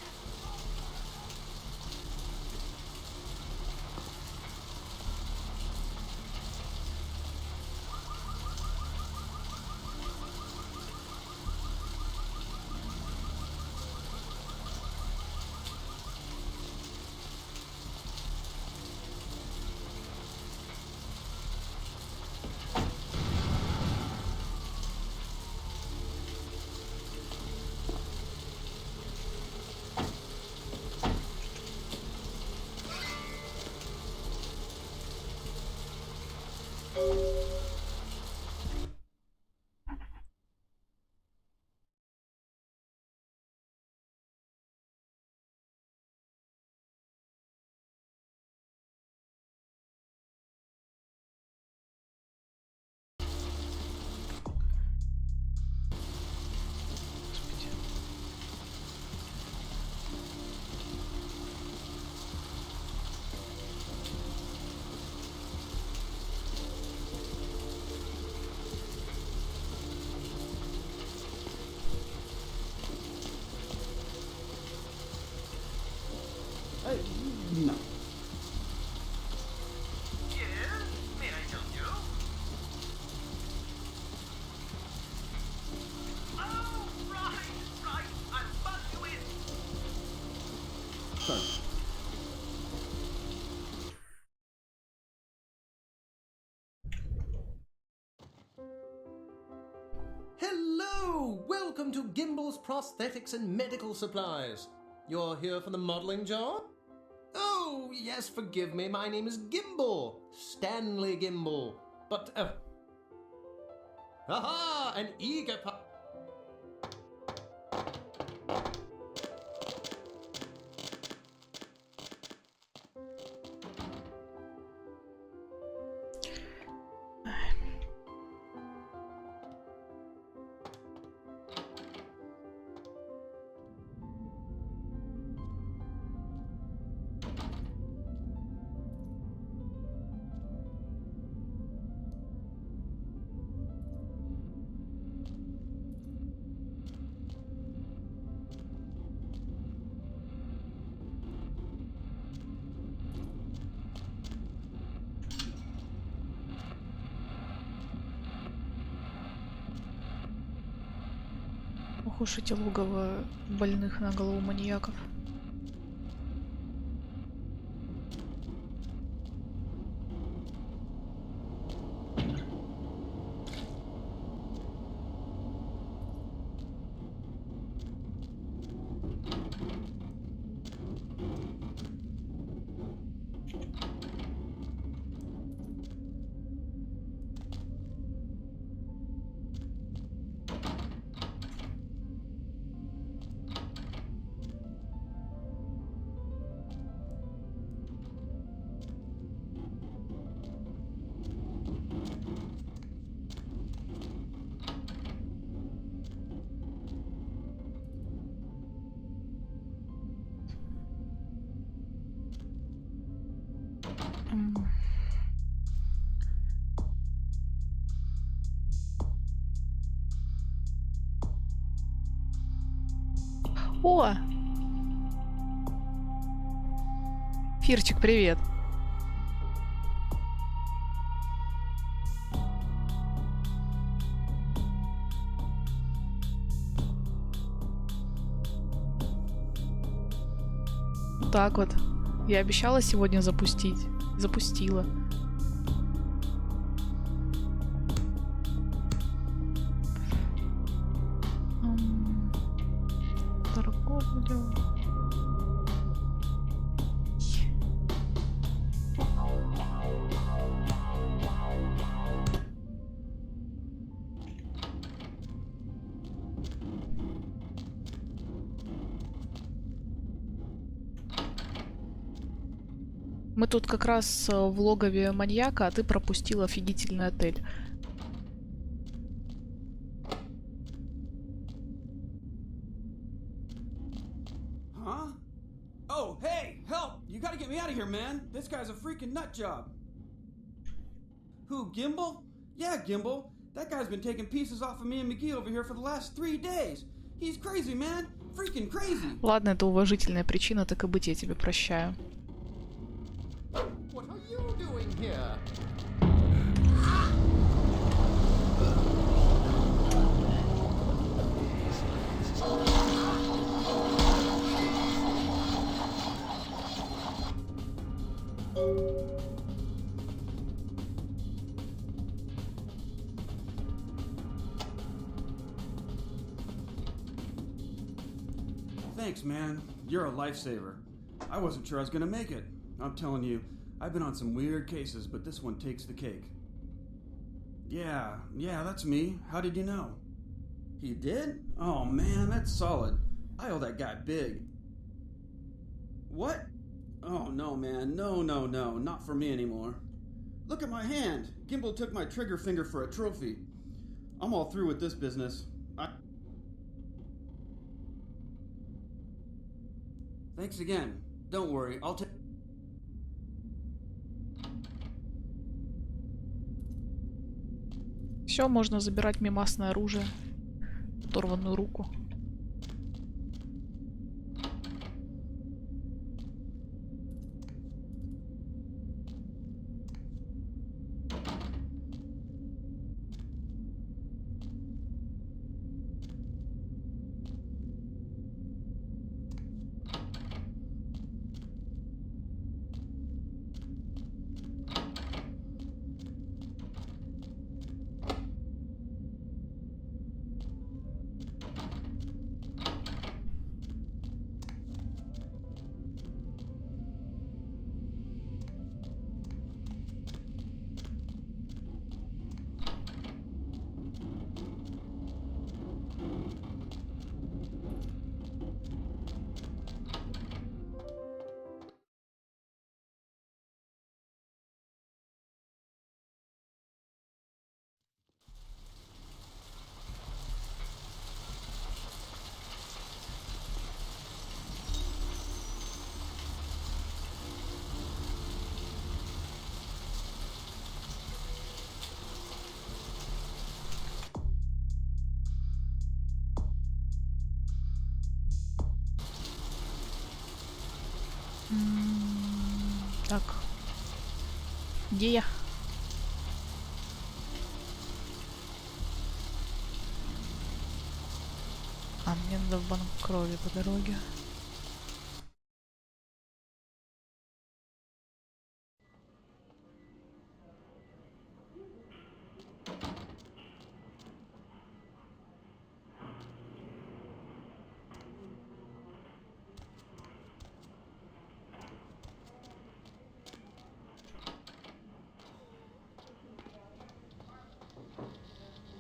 No. Yes? May I help you? Oh, right. I'll buzz you in. Sorry. Hello! Welcome to Gimble's Prosthetics and Medical Supplies. You're here for the modeling job? Oh, yes, forgive me. My name is Gimble. Stanley Gimble. But, aha! An eager Ох уж эти логово больных на голову маньяков. О! Фирчик, привет. Так вот. Я обещала сегодня запустить. Запустила. Торговлю. Мы тут как раз в логове маньяка, а ты пропустил офигительный отель. Huh? Oh, hey, help! You gotta get me out of here, man. This guy's a freaking nut job. Who, Gimbal? Yeah, Gimbal. That guy's been taking pieces off of me and McGee over here for the last 3 days. He's crazy, man. Freaking crazy. Ладно, это уважительная причина, так и быть, я тебе прощаю. What are you doing here? Thanks, man. You're a lifesaver. I wasn't sure I was gonna make it. I'm telling you, I've been on some weird cases, but this one takes the cake. Yeah, that's me. How did you know? He did? Oh man, that's solid. I owe that guy big. What? Oh no, man. No, not for me anymore. Look at my hand. Gimbal took my trigger finger for a trophy. I'm all through with this business. Thanks again. Don't worry, I'll take... Все, можно забирать мимасное оружие. Оторванную руку. Так. Где я? А, мне надо в банк крови по дороге.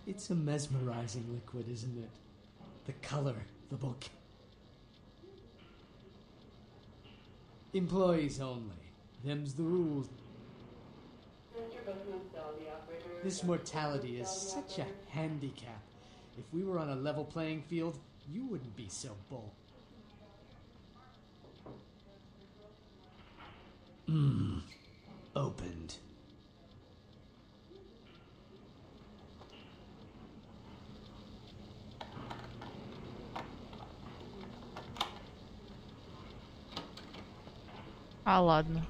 It's a mesmerizing liquid, isn't it? The color, the bouquet. Employees only. Them's the rules. This mortality is such a handicap. If we were on a level playing field, you wouldn't be so bold. Opened. А, ладно.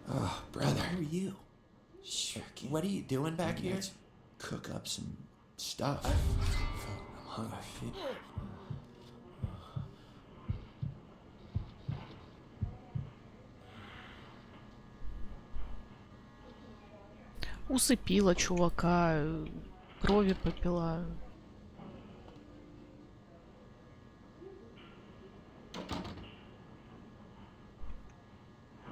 Oh, brother. Who are you? What are you doing back here? Let's cook up some stuff. I'm hungry. Усыпила чувака, крови попила.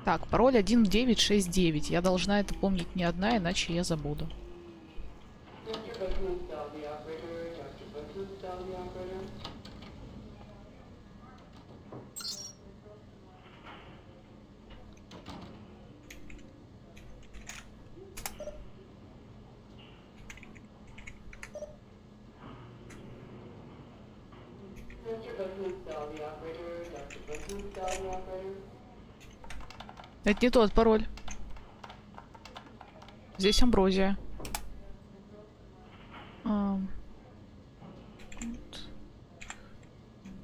Так, пароль 1969. Я должна это помнить не одна, иначе я забуду. Это не тот пароль. Здесь амброзия.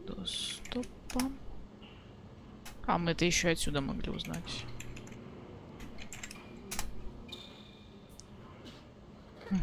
Доступа. А, мы это еще отсюда могли узнать. Угу.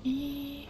И...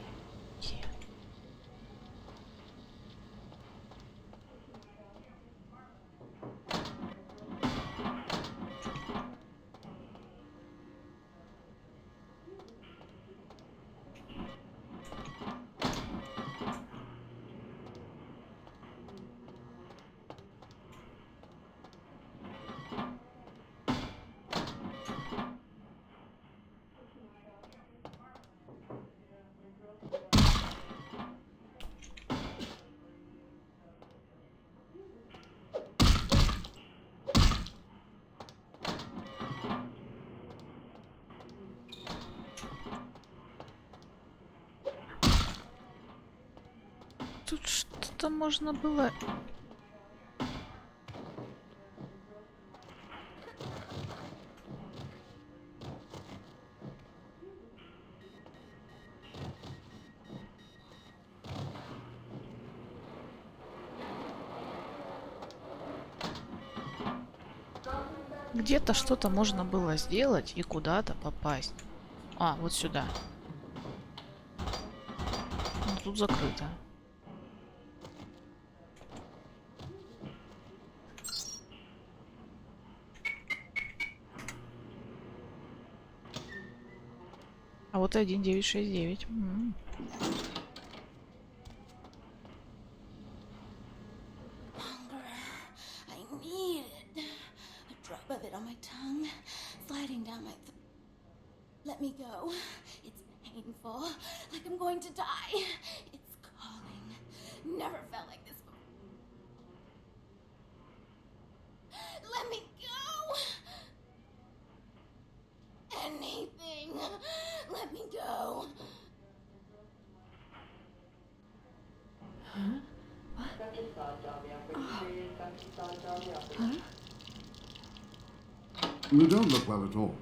Тут что-то можно было... Где-то что-то можно было сделать и куда-то попасть. А, вот сюда. Ну, тут закрыто. А вот и 1969. Of it on my tongue, sliding down my let me go. It's painful, like I'm going to die. It's calling. Never felt like this before. Let me go. Anything. Let me go. Huh? What? Huh? You don't look well at all.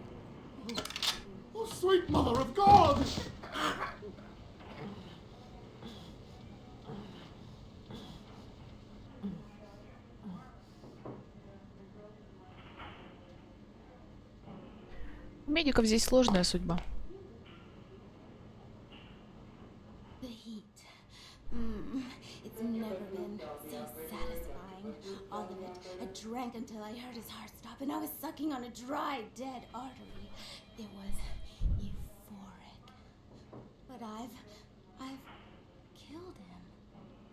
Oh, sweet mother of God! У медиков здесь сложная судьба. The heat. It's never been so satisfying. All of it. I drank until I heard his heart stop, and I was sucking on a dry, dead artery. It was euphoric. But I've killed him.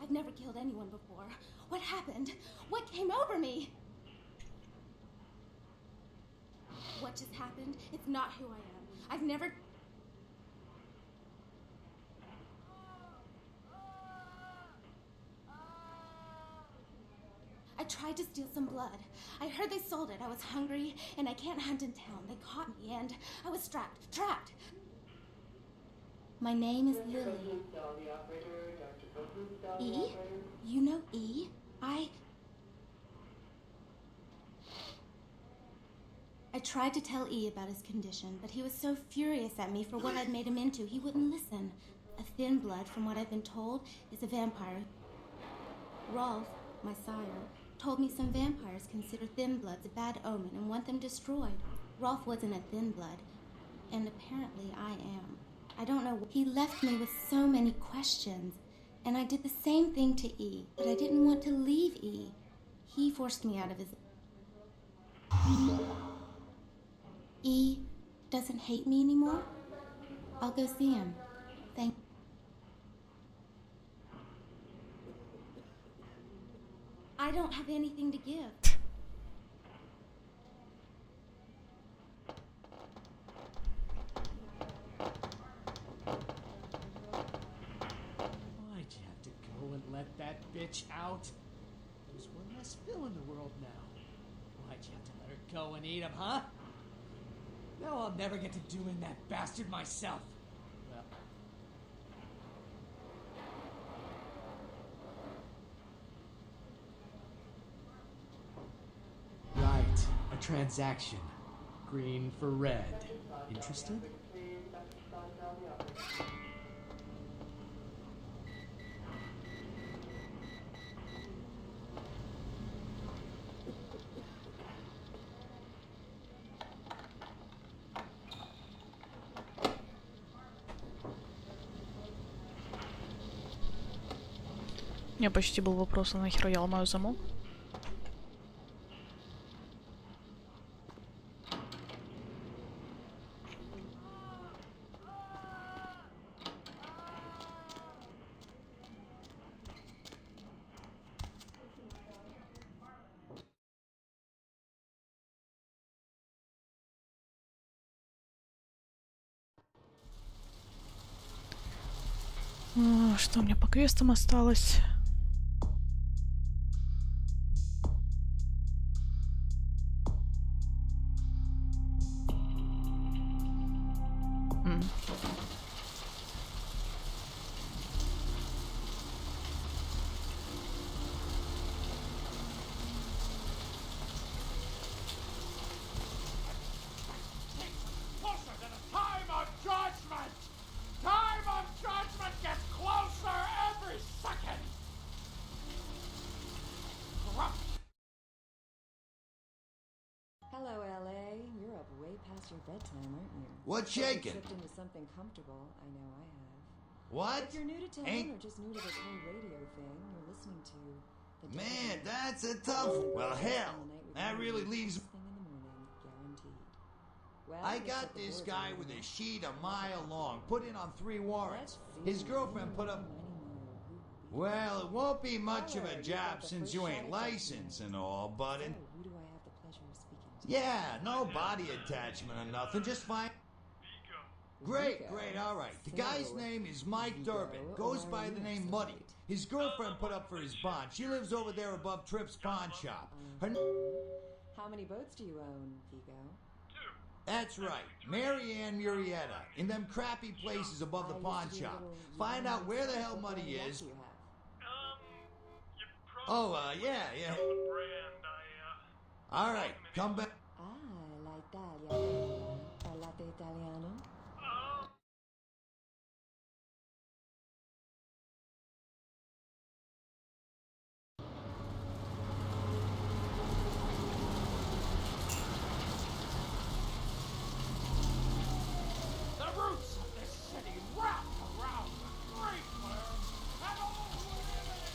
I've never killed anyone before. What happened? What came over me? What just happened? It's not who I am. I've never... I tried tried to steal some blood. I heard they sold it. I was hungry, and I can't hunt in town. They caught me, and I was trapped. My name is Lily. E? You know E? I tried to tell E about his condition, but he was so furious at me for what I'd made him into, he wouldn't listen. A thin blood, from what I've been told, is a vampire. Rolf, my sire, told me some vampires consider thin bloods a bad omen and want them destroyed. Rolf wasn't a thin blood, and apparently I am. I don't know. He left me with so many questions, and I did the same thing to E, but I didn't want to leave E. He forced me out of his... E doesn't hate me anymore? I'll go see him. Thank... I don't have anything to give. Why'd you have to go and let that bitch out? There's one less Bill in the world now. Why'd you have to let her go and eat him, huh? Now I'll never get to doing that bastard myself. Well. Right, a transaction. Green for red. Interested? У меня почти был вопрос, а нахер я ломаю замок? Что у меня по квестам осталось? Hello, LA. You're up way past your bedtime, aren't you? What's shaking? Slipped into something comfortable. I know I have. What? If you're new to town or just new to this whole radio thing, you're listening to the Man, that's a tough one. Well, hell, that really leaves... thing in the morning, guaranteed. Well, I got this guy with a sheet a mile long, put in on 3 warrants. His girlfriend put up... Well, it won't be much of a job since you ain't licensed and all, but... Who do I have the pleasure of speaking to? Yeah, no body attachment or nothing, just fine. Great, all right. The guy's name is Mike Durbin, goes by the name Muddy. His girlfriend put up for his bond. She lives over there above Tripp's pawn shop. How many boats do you own, Vigo? That's right, Mary Ann Murrieta, in them crappy places above the pawn shop. Find out where the hell Muddy is. Yeah. All right, come back. La Italia. Parlate italiano? The roots of this city wrap around the Great Worm and all who live in it.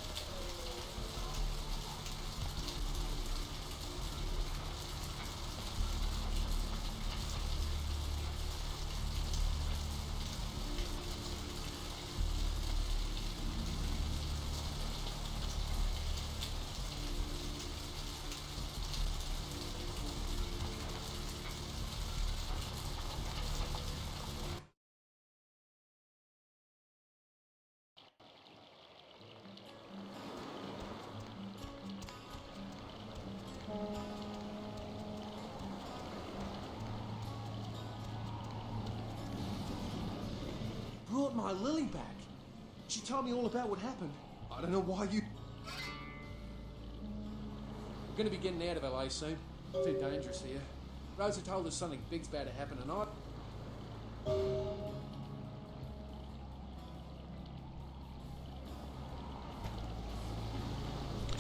my Lily back. She told me all about what happened. I don't know why you... We're gonna be getting out of LA soon. Too dangerous here. Rosa told us something big's about to happen and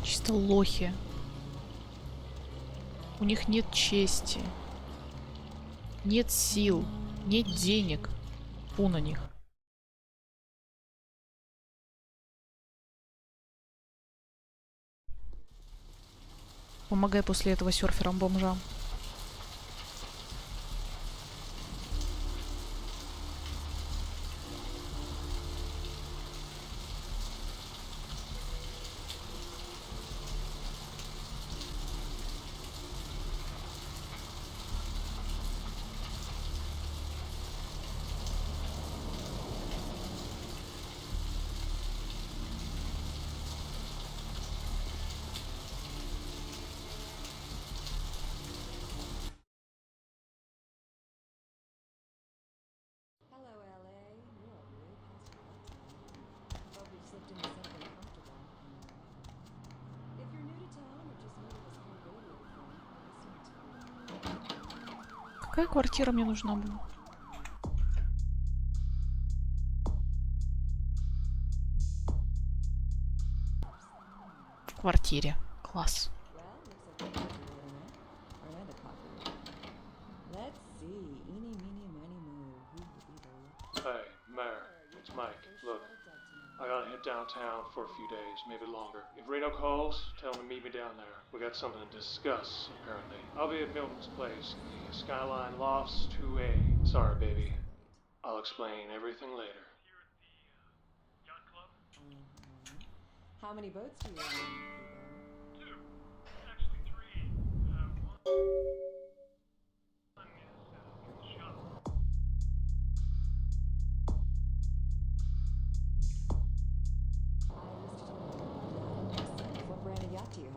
Чисто лохи. У них нет чести. Нет сил. Нет денег. Фу на них. Помогай после этого серферам-бомжам. Какая квартира мне нужна была? В квартире. Класс. Hey, Mayor, it's Mike. Look, I gotta head downtown for a few days, maybe longer. If Reno calls, tell him to meet me down there. We got something to discuss, apparently. I'll be at Milton's place, the Skyline Lofts 2A. Sorry, baby. I'll explain everything later. How many boats do you own? Two. Actually, three. One is in the shop. What brand of yacht do you have?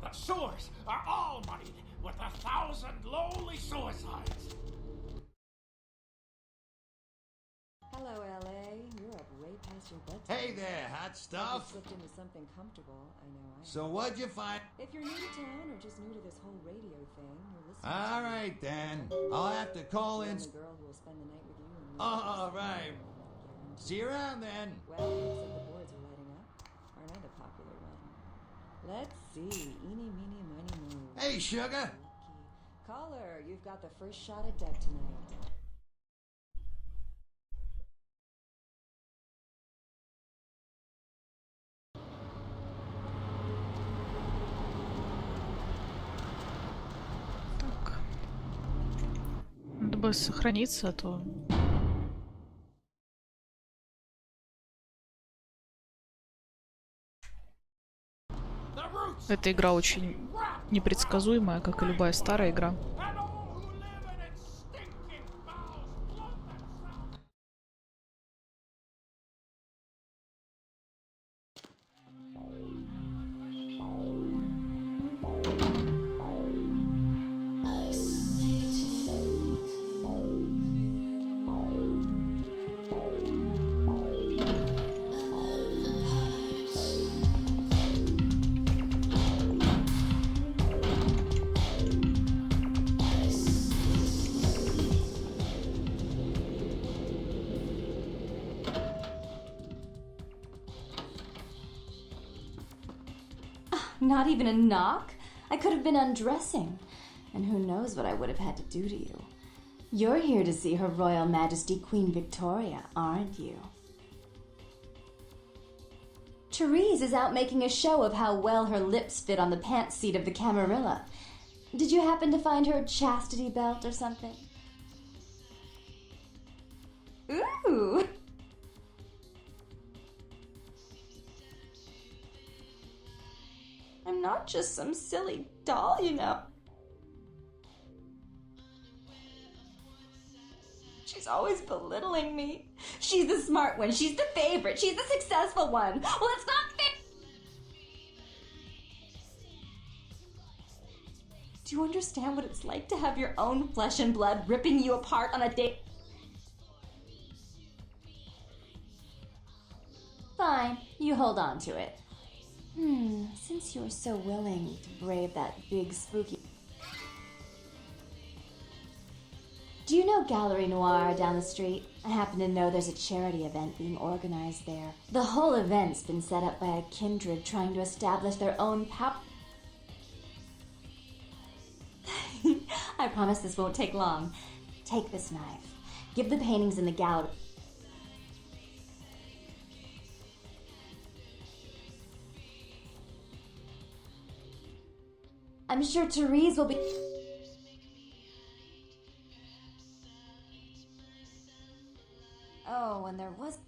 The sewers are all muddied with 1,000 lowly suicides. Hello, LA. You're up way past your bedtime. Hey there, hot stuff. You slipped into something comfortable. I know. So what'd you find? If you're new to town or just new to this whole radio thing, you're listening. All right then. I'll have to call in. The girl who will spend the night with you. And All right. See you around then. Well, looks like the boards are lighting up. Aren't I the popular one? Let's see. Eeny, meeny, miny, moe. Hey, sugar. Caller, you've got the first shot at deck tonight. Так. Надо бы сохраниться, а то... Эта игра очень непредсказуемая, как и любая старая игра. Not even a knock? I could have been undressing. And who knows what I would have had to do to you. You're here to see Her Royal Majesty Queen Victoria, aren't you? Therese is out making a show of how well her lips fit on the pants seat of the Camarilla. Did you happen to find her chastity belt or something? Ooh! I'm not just some silly doll, you know. She's always belittling me. She's the smart one. She's the favorite. She's the successful one. Well, it's not fair. Do you understand what it's like to have your own flesh and blood ripping you apart on a date? Fine, you hold on to it. Since you're so willing to brave that big spooky... Do you know Gallery Noir down the street? I happen to know there's a charity event being organized there. The whole event's been set up by a kindred trying to establish their own power. I promise this won't take long. Take this knife. Give the paintings in the gallery. I'm sure Therese will be... Oh, and there was...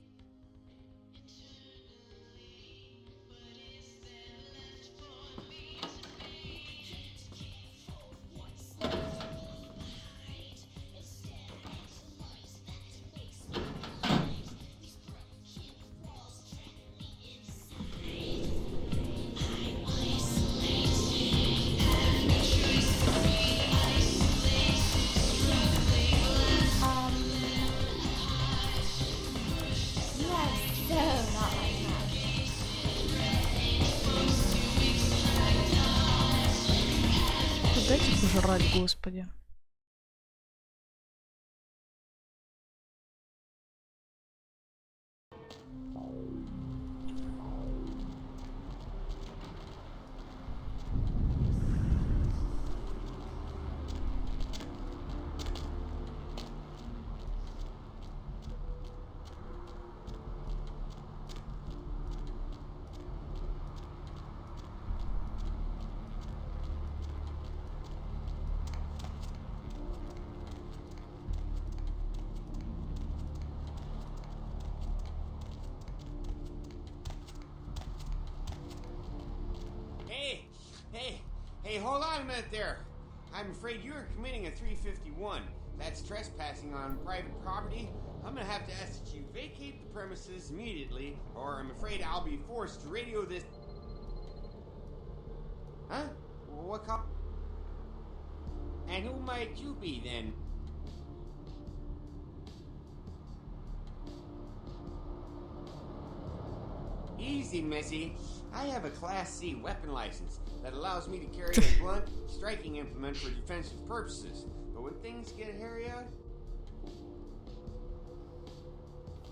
Дайте пожрать, господи. Hey, hold on a minute there. I'm afraid you're committing a 351. That's trespassing on private property. I'm gonna have to ask that you vacate the premises immediately, or I'm afraid I'll be forced to radio this... Huh? What cop? And who might you be, then? Easy, Missy. I have a Class C weapon license that allows me to carry a blunt striking implement for defensive purposes. But when things get hairy out...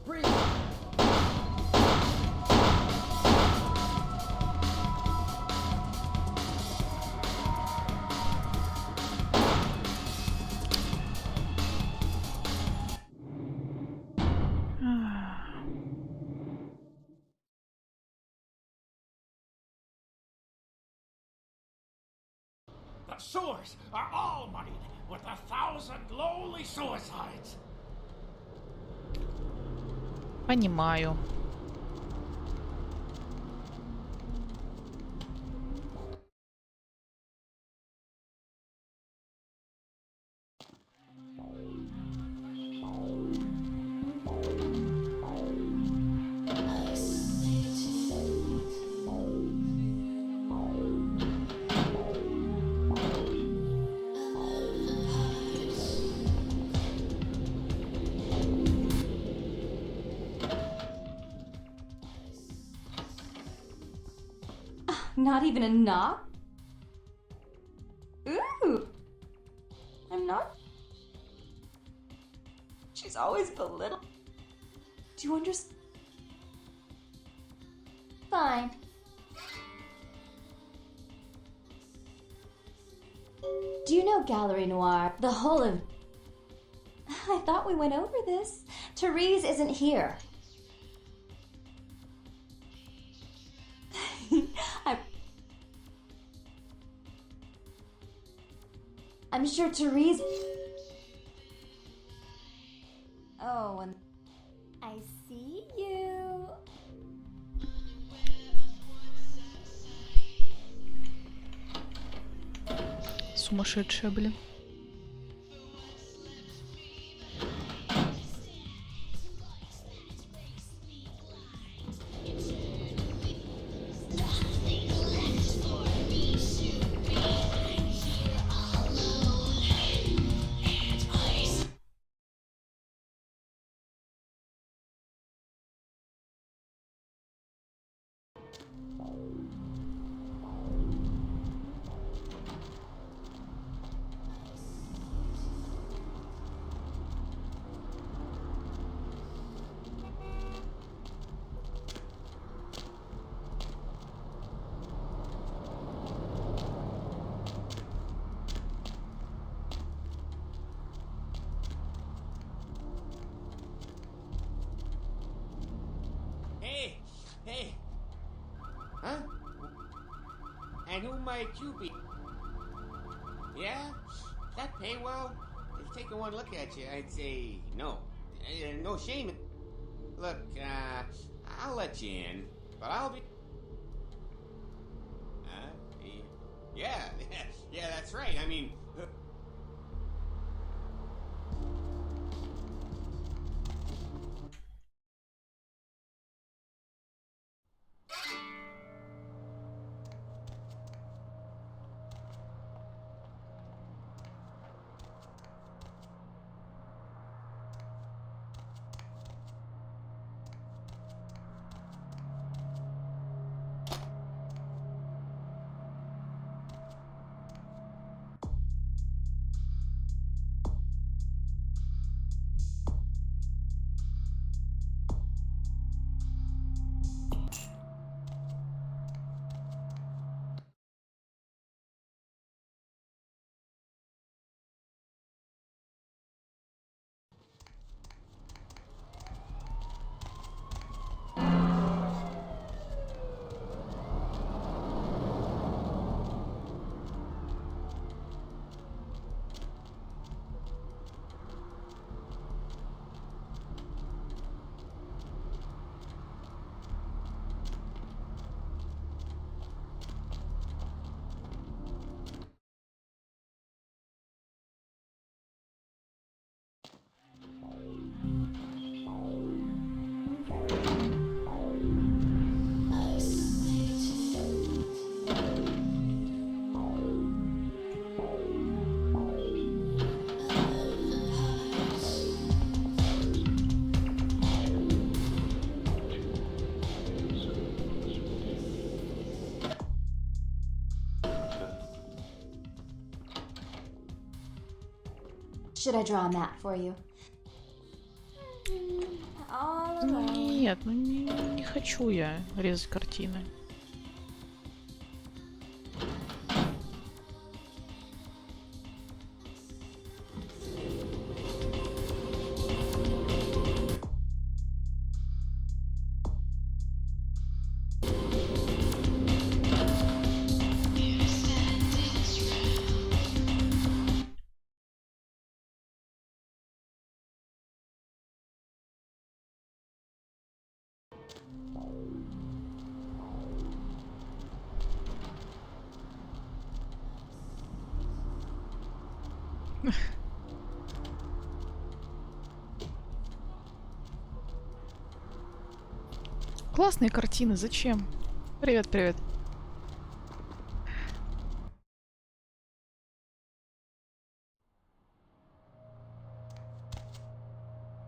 Freeze! The sewers are all muddied with 1,000 lowly suicides. Понимаю. Not even a knock? Ooh! I'm not... She's always belittled. Do you understand? Fine. Do you know Gallery Noir? The whole of... I thought we went over this. Therese isn't here. I'm sure Therese... Oh, and... I see you. Сумасшедшая, блин. Hey! Huh? And who might you be? Yeah? That pay well? If taking one look at you, I'd say no. No shame. Look, I'll let you in, but I'll be... Yeah, yeah, that's right. I mean... Should I draw a map for you? Ну нет, ну не хочу я резать картины. Классные картины, зачем? Привет, привет.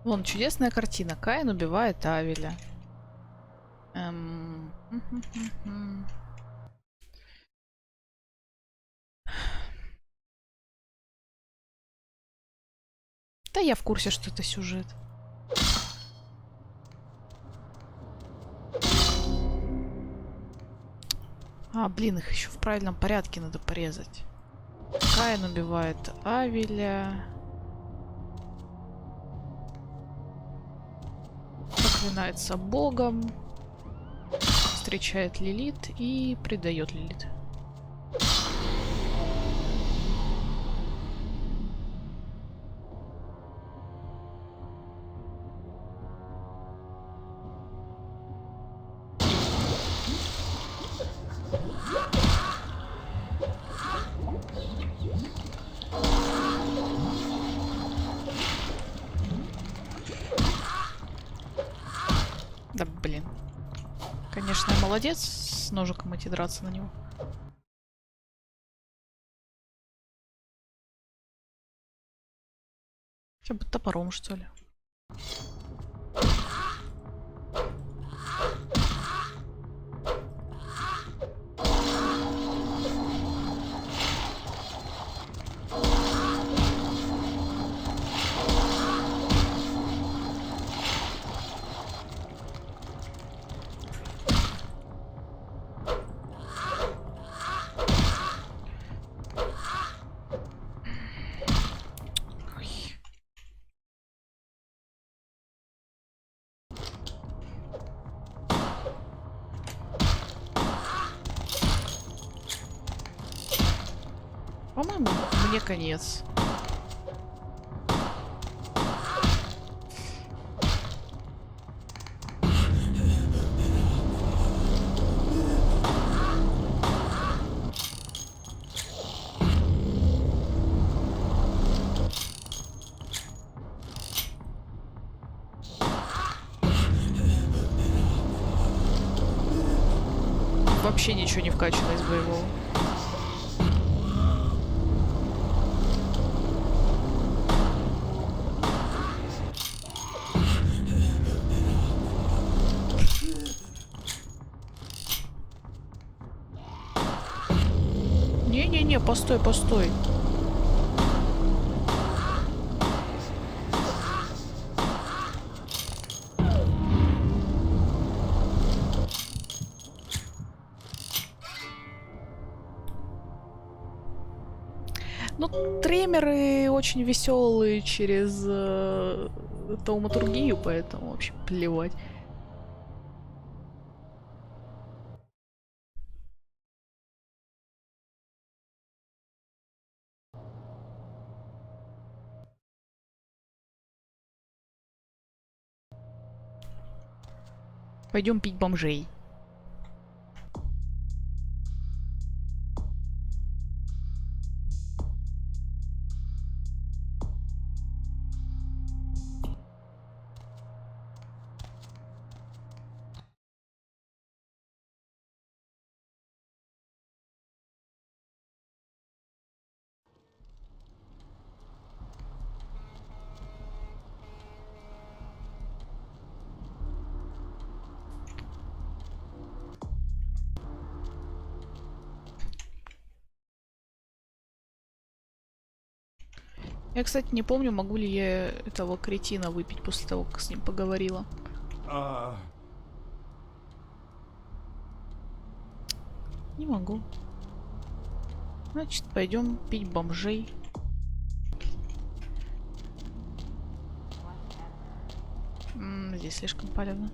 Вон, чудесная картина. Каин убивает Авеля. Да я в курсе, что это сюжет. А, блин, их еще в правильном порядке надо порезать. Каин убивает Авеля. Клинается богом, встречает Лилит и предает Лилит. Да блин. Конечно, я молодец с ножиком идти драться на него. Хотя бы топором, что ли. По-моему, мне конец. Вообще ничего не вкачано из боевого. Не-не-не, постой, постой. Ну, тремеры очень веселые через тауматургию, поэтому вообще плевать. Пойдем пить бомжей. Я, кстати, не помню, могу ли я этого кретина выпить после того, как с ним поговорила. Не могу. Значит, пойдем пить бомжей. Здесь слишком палевно.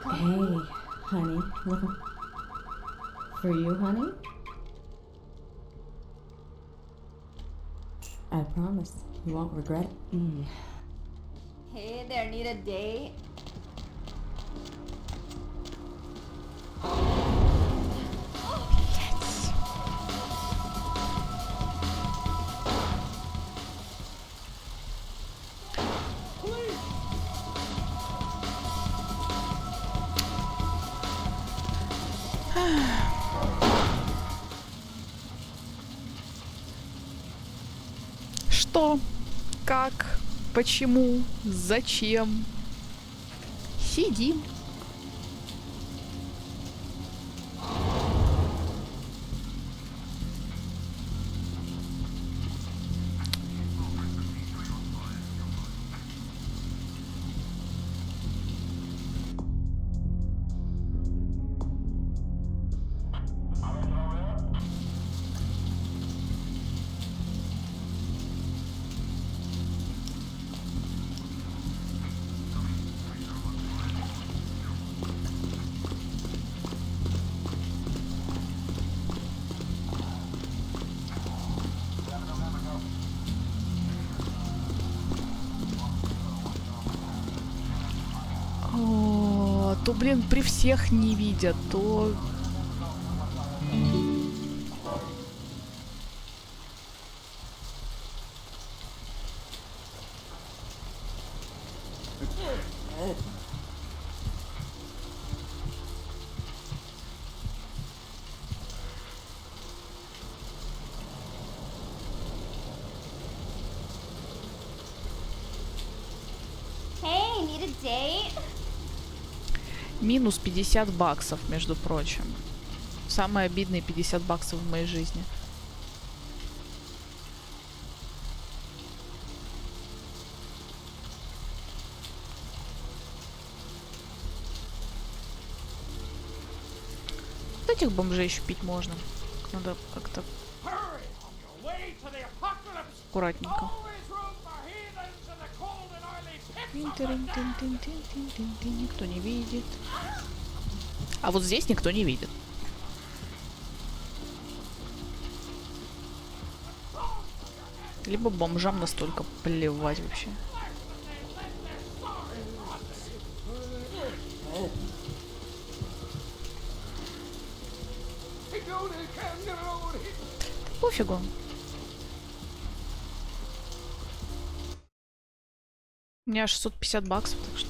Hey, honey, looking for you, honey? I promise you won't regret it. Hey there, need a date? Что? Как? Почему? Зачем? Сидим. блин, при всех не видят, то... Hey, need a date? Минус 50 баксов, между прочим. Самые обидные 50 баксов в моей жизни. Вот этих бомжей еще пить можно. Надо как-то аккуратненько. Никто не видит. А вот здесь никто не видит. Либо бомжам настолько плевать вообще. Пофигу. У меня 650 баксов, так что...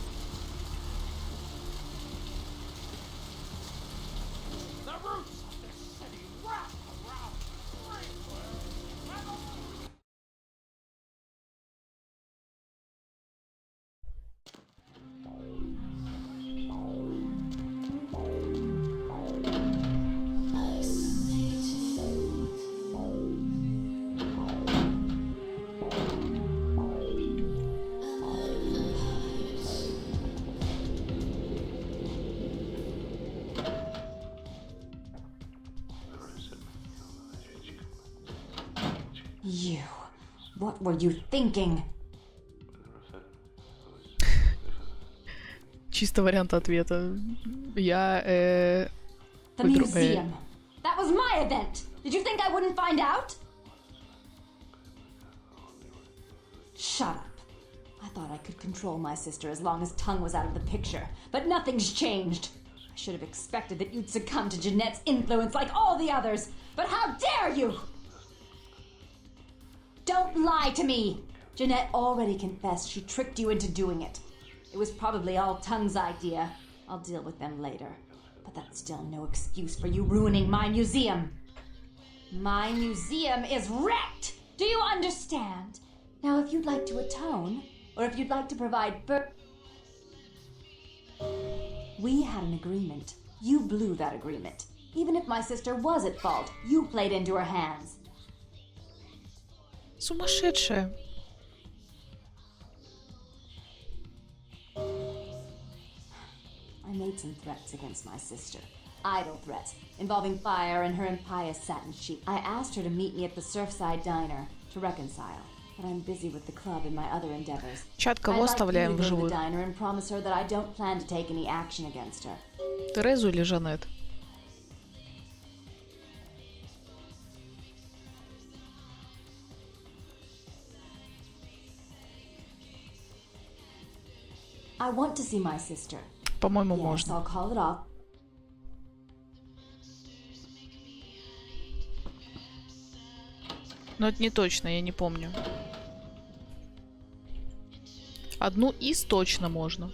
You. What were you thinking? Чисто вариант ответа. Я, The museum. That was my event. Did you think I wouldn't find out? Shut up. I thought I could control my sister as long as Tongue was out of the picture, but nothing's changed. I should have expected that you'd succumb to Jeanette's influence like all the others, but how dare you! Don't lie to me! Jeanette already confessed she tricked you into doing it. It was probably all Tongue's idea. I'll deal with them later. But that's still no excuse for you ruining my museum. My museum is wrecked! Do you understand? Now, if you'd like to atone, or if you'd like to provide We had an agreement. You blew that agreement. Even if my sister was at fault, you played into her hands. Сумасшедшая. I made some threats against my sister. Idle threats, involving fire and her impious satin sheet. I asked her to meet me at the Surfside Diner to reconcile, but I'm busy with the club and my other endeavors. Чат, кого оставляем в живых? I'd like you to go to the diner and promise her that I don't plan to take any action against her. Терезу или Жанет? I want to see my sister. По-моему, yes, можно. I'll call it off. Но это не точно, я не помню. Одну из точно можно.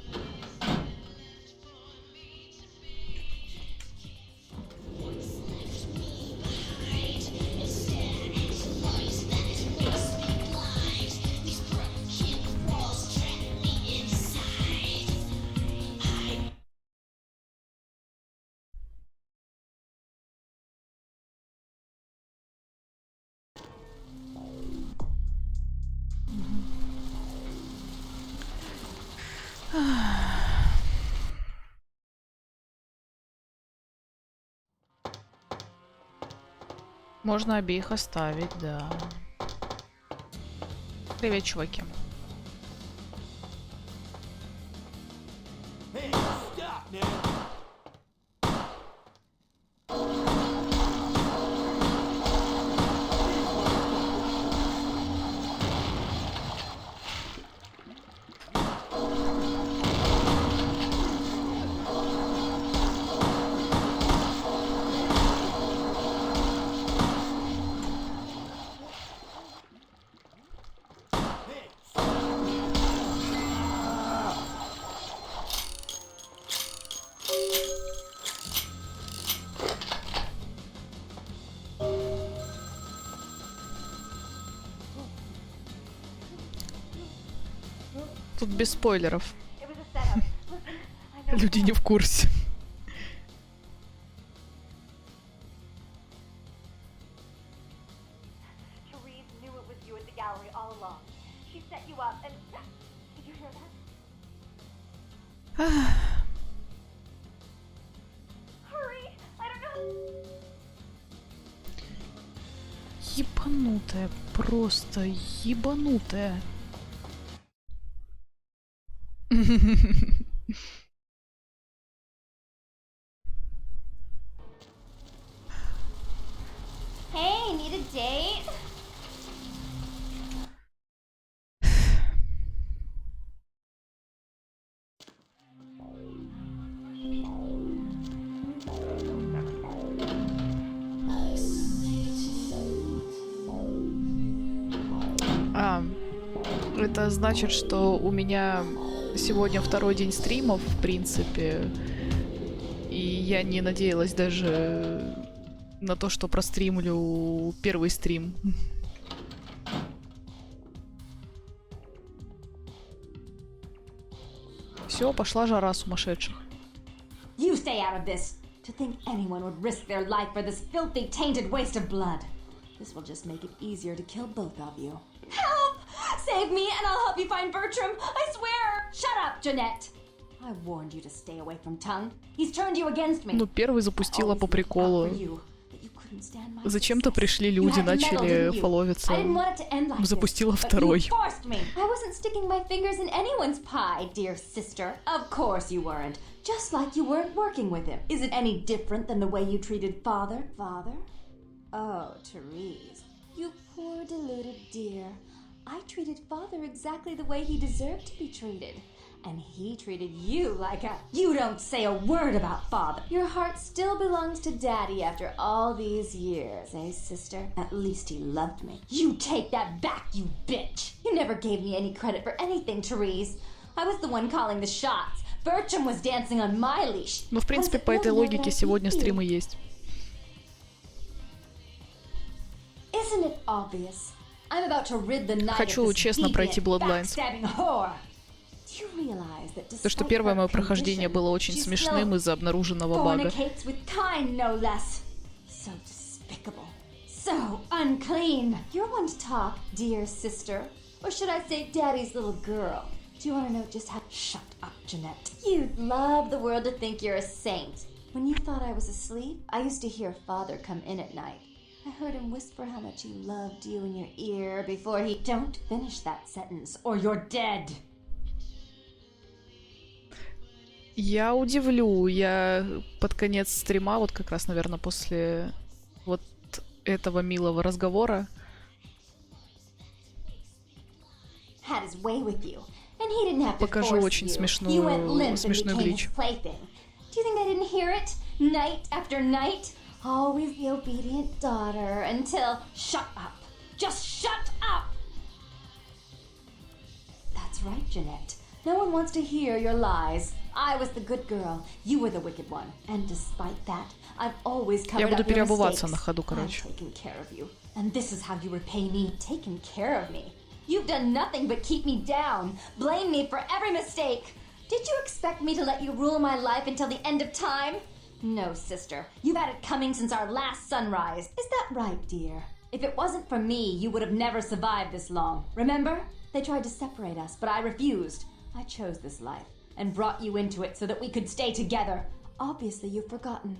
Можно обеих оставить, да. Привет, чуваки. Hey, stop, man. Тут без спойлеров. Люди не в курсе. Ебанутая, просто ебанутая. Hey, need a date? Это значит, что у меня сегодня второй день стримов, в принципе, и я не надеялась даже на то, что простримлю первый стрим. Все, пошла жара сумасшедших. You stay out of this. To think anyone would risk their life for this filthy, tainted waste of blood. This will just make it easier to kill both of you. Help! Save me and I'll help you find Bertram. I swear! Shut up, Jeanette. I warned you to stay away from Tongue. He's turned you against me. Ну, первый запустила по приколу. Зачем-то пришли люди, начали фоловиться. Запустила второй. I wasn't sticking my fingers in anyone's pie, dear sister. Of course you weren't. Just like you weren't working with him. Is it any different than the way you treated Father? Father? Oh, Therese. You poor deluded dear. I treated Father exactly the way he deserved to be treated. And he treated you like a... You don't say a word about Father. Your heart still belongs to Daddy after all these years, eh, sister? At least he loved me. You take that back, you bitch! You never gave me any credit for anything, Therese. I was the one calling the shots. Bertram was dancing on my leash. Ну, в принципе, по этой логике сегодня стримы есть. Isn't it obvious? I'm about to rid the night Хочу of this честно пройти Bloodlines. То, что первое мое прохождение было очень смешным из-за обнаруженного бага. So unclean. You're one to talk, dear sister. Or should I say daddy's little girl? Do you want to know just how... Shut up, Jeanette. You'd love the world to think you're a saint. When you thought I was asleep, I used to hear Father come in at night. I heard him whisper how much he loved you in your ear before he... Don't finish that sentence, or you're dead. Я удивлю, я под конец стрима, вот как раз, наверное, после вот этого милого разговора, покажу очень смешной глич. Always the obedient daughter until... Shut up! Just shut up! That's right, Jeanette. No one wants to hear your lies. I was the good girl. You were the wicked one. And despite that, I've always covered up your mistakes. На ходу, короче. I've taken care of you. And this is how you repay me. Taken care of me. You've done nothing but keep me down. Blame me for every mistake. Did you expect me to let you rule my life until the end of time? No, sister. You've had it coming since our last sunrise. Is that right, dear? If it wasn't for me, you would have never survived this long. Remember? They tried to separate us, but I refused. I chose this life and brought you into it so that we could stay together. Obviously, you've forgotten.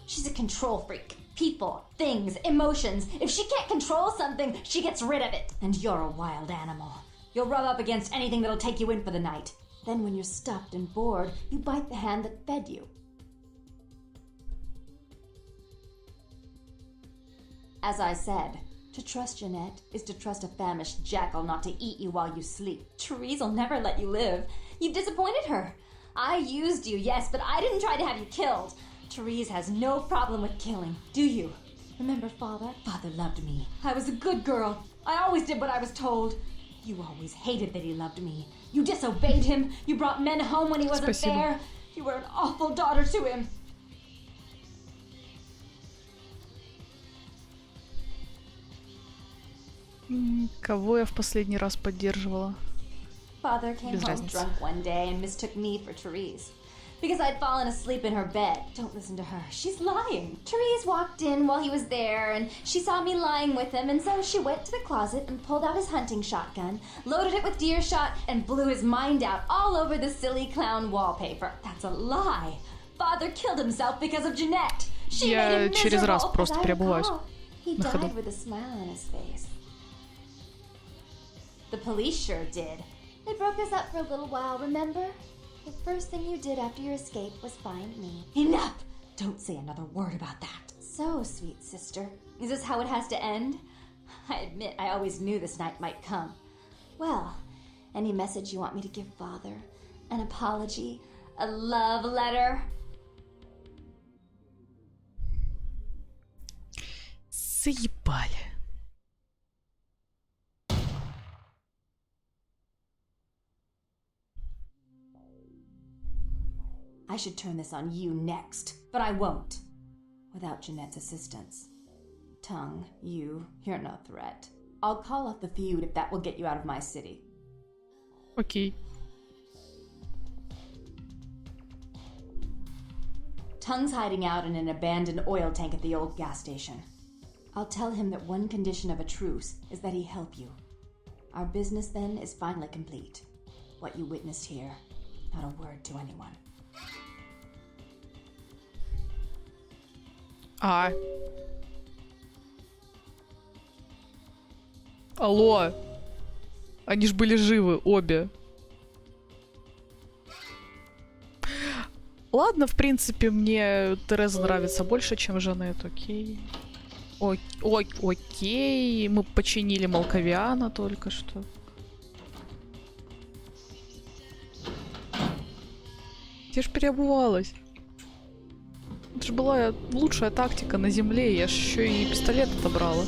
She's a control freak. People, things, emotions. If she can't control something, she gets rid of it. And you're a wild animal. You'll rub up against anything that'll take you in for the night. Then when you're stuffed and bored, you bite the hand that fed you. As I said, to trust Jeanette is to trust a famished jackal not to eat you while you sleep. Therese will never let you live. You've disappointed her. I used you, yes, but I didn't try to have you killed. Therese has no problem with killing, do you? Remember Father? Father loved me. I was a good girl. I always did what I was told. You always hated that he loved me. You disobeyed him. You brought men home when he wasn't there. You were an awful daughter to him. Кого я в последний раз поддерживала? Father came Без home разницы. drunk one day and mistook me for Therese. Because I'd fallen asleep in her bed. Don't listen to her. She's lying. Therese walked in while he was there, and she saw me lying with him, and so she went to the closet and pulled out his hunting shotgun, loaded it with deer shot, and blew his mind out all over the silly clown wallpaper. That's a lie. Father killed himself because of Jeanette. She made him через раз miserable. просто As I переобуваюсь recall, he на ходу. died with a smile on his face. The police sure did. They broke us up for a little while, remember? The first thing you did after your escape was find me. Enough! Don't say another word about that. So, sweet sister, is this how it has to end? I admit I always knew this night might come. Well, any message you want me to give Father? An apology? A love letter? Заебали. I should turn this on you next, but I won't. Without Jeanette's assistance. Tongue, you're no threat. I'll call off the feud if that will get you out of my city. Окей. Tongue's hiding out in an abandoned oil tank at the old gas station. I'll tell him that one condition of a truce is that he help you. Our business then is finally complete. What you witnessed here, not a word to anyone. Алло. Они ж были живы, обе. Ладно, в принципе, мне Тереза нравится больше, чем Жанет, окей. Окей, мы починили Малковиана только что. Я ж переобувалась. Это же была лучшая тактика на земле, я ж еще и пистолет отобрала.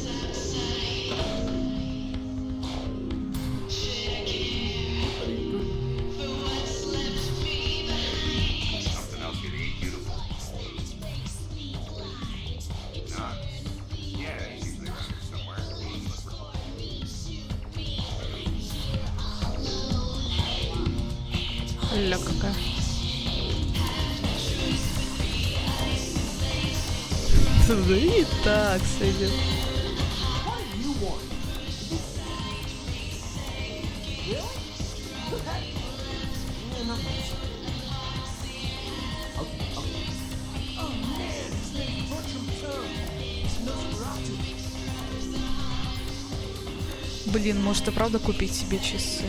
Ля какая. И так сойдет. Блин, может и правда купить себе часы?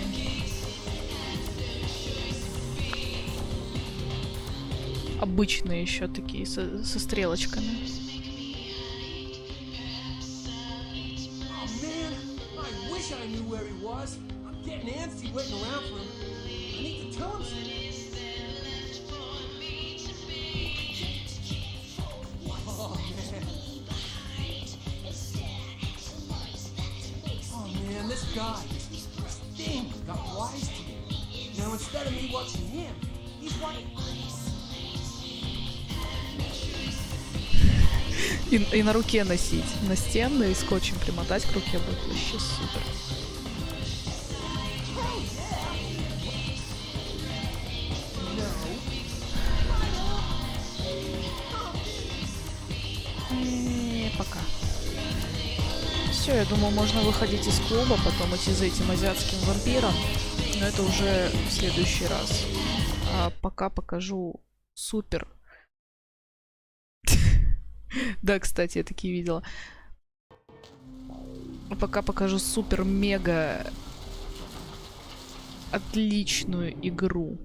Обычные еще такие, со стрелочками. И на руке носить. Настенный скотчем примотать к руке будет вообще супер. Пока. Все, я думаю, можно выходить из клуба, потом идти за этим азиатским вампиром. Но это уже в следующий раз. А пока покажу супер. Да, кстати, я такие видела. Пока покажу супер-мега отличную игру.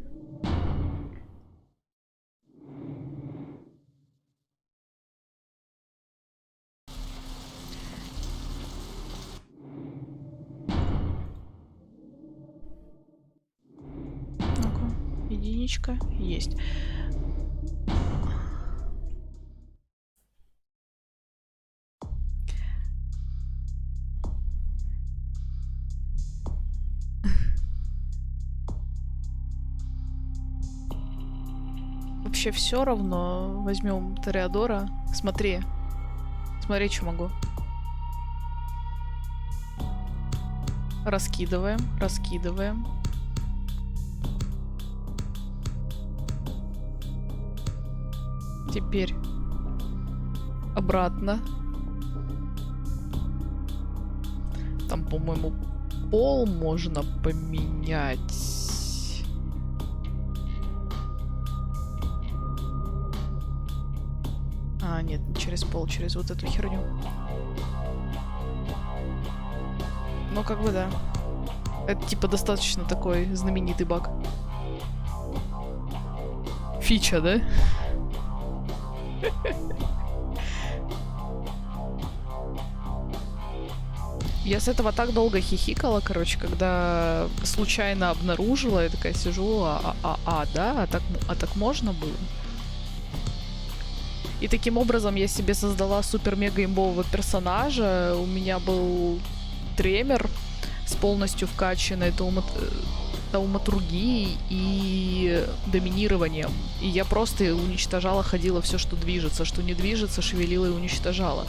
Ну-ка, единичка есть. Вообще все равно. Возьмем Тореадора. Смотри. Смотри, что могу. Раскидываем, раскидываем. Теперь обратно. Там, по-моему, пол можно поменять. А, нет, не через пол, через вот эту херню. Ну, как бы да. Это типа достаточно такой знаменитый баг. Фича, да? Я с этого так долго хихикала, короче, когда случайно обнаружила, я такая сижу, да, а так можно было? И таким образом я себе создала супер-мега-имбового персонажа. У меня был тремер с полностью вкачанной тауматургией и доминированием. И я просто уничтожала, ходила все, что движется. Что не движется, шевелила и уничтожала.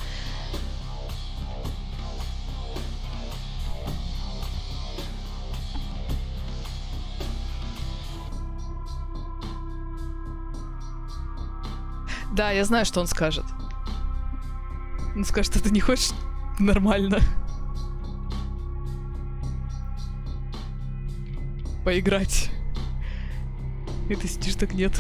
Да, я знаю, что он скажет. Он скажет, что ты не хочешь нормально поиграть. И ты сидишь так, нет.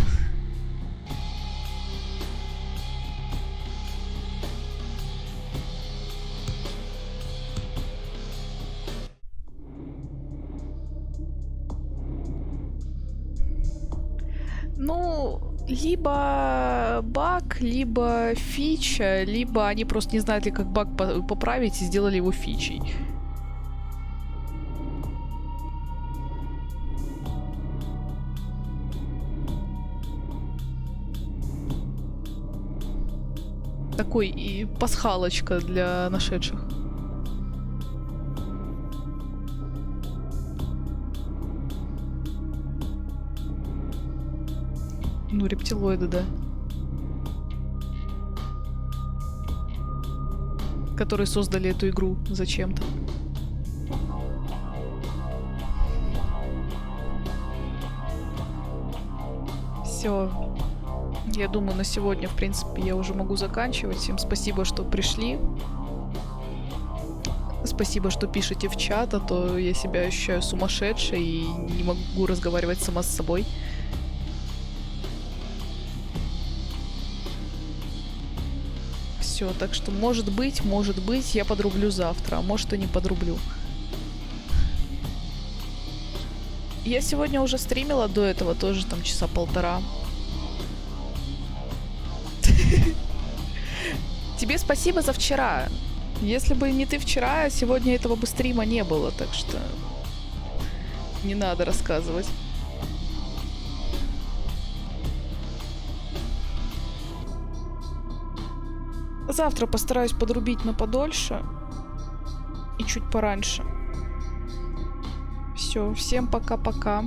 Ну, либо баг, либо фича, либо они просто не знают, как баг поправить и сделали его фичей. Такой и пасхалочка для нашедших. Ну, рептилоиды, да. Которые создали эту игру зачем-то. Все. Я думаю, на сегодня, в принципе, я уже могу заканчивать. Всем спасибо, что пришли. Спасибо, что пишете в чат, а то я себя ощущаю сумасшедшей и не могу разговаривать сама с собой. Все, так что может быть, я подрублю завтра, а может и не подрублю. Я сегодня уже стримила до этого, тоже там часа полтора. Тебе спасибо за вчера. Если бы не ты вчера, сегодня этого бы стрима не было, так что не надо рассказывать. Завтра постараюсь подрубить на подольше и чуть пораньше. Все, всем пока-пока.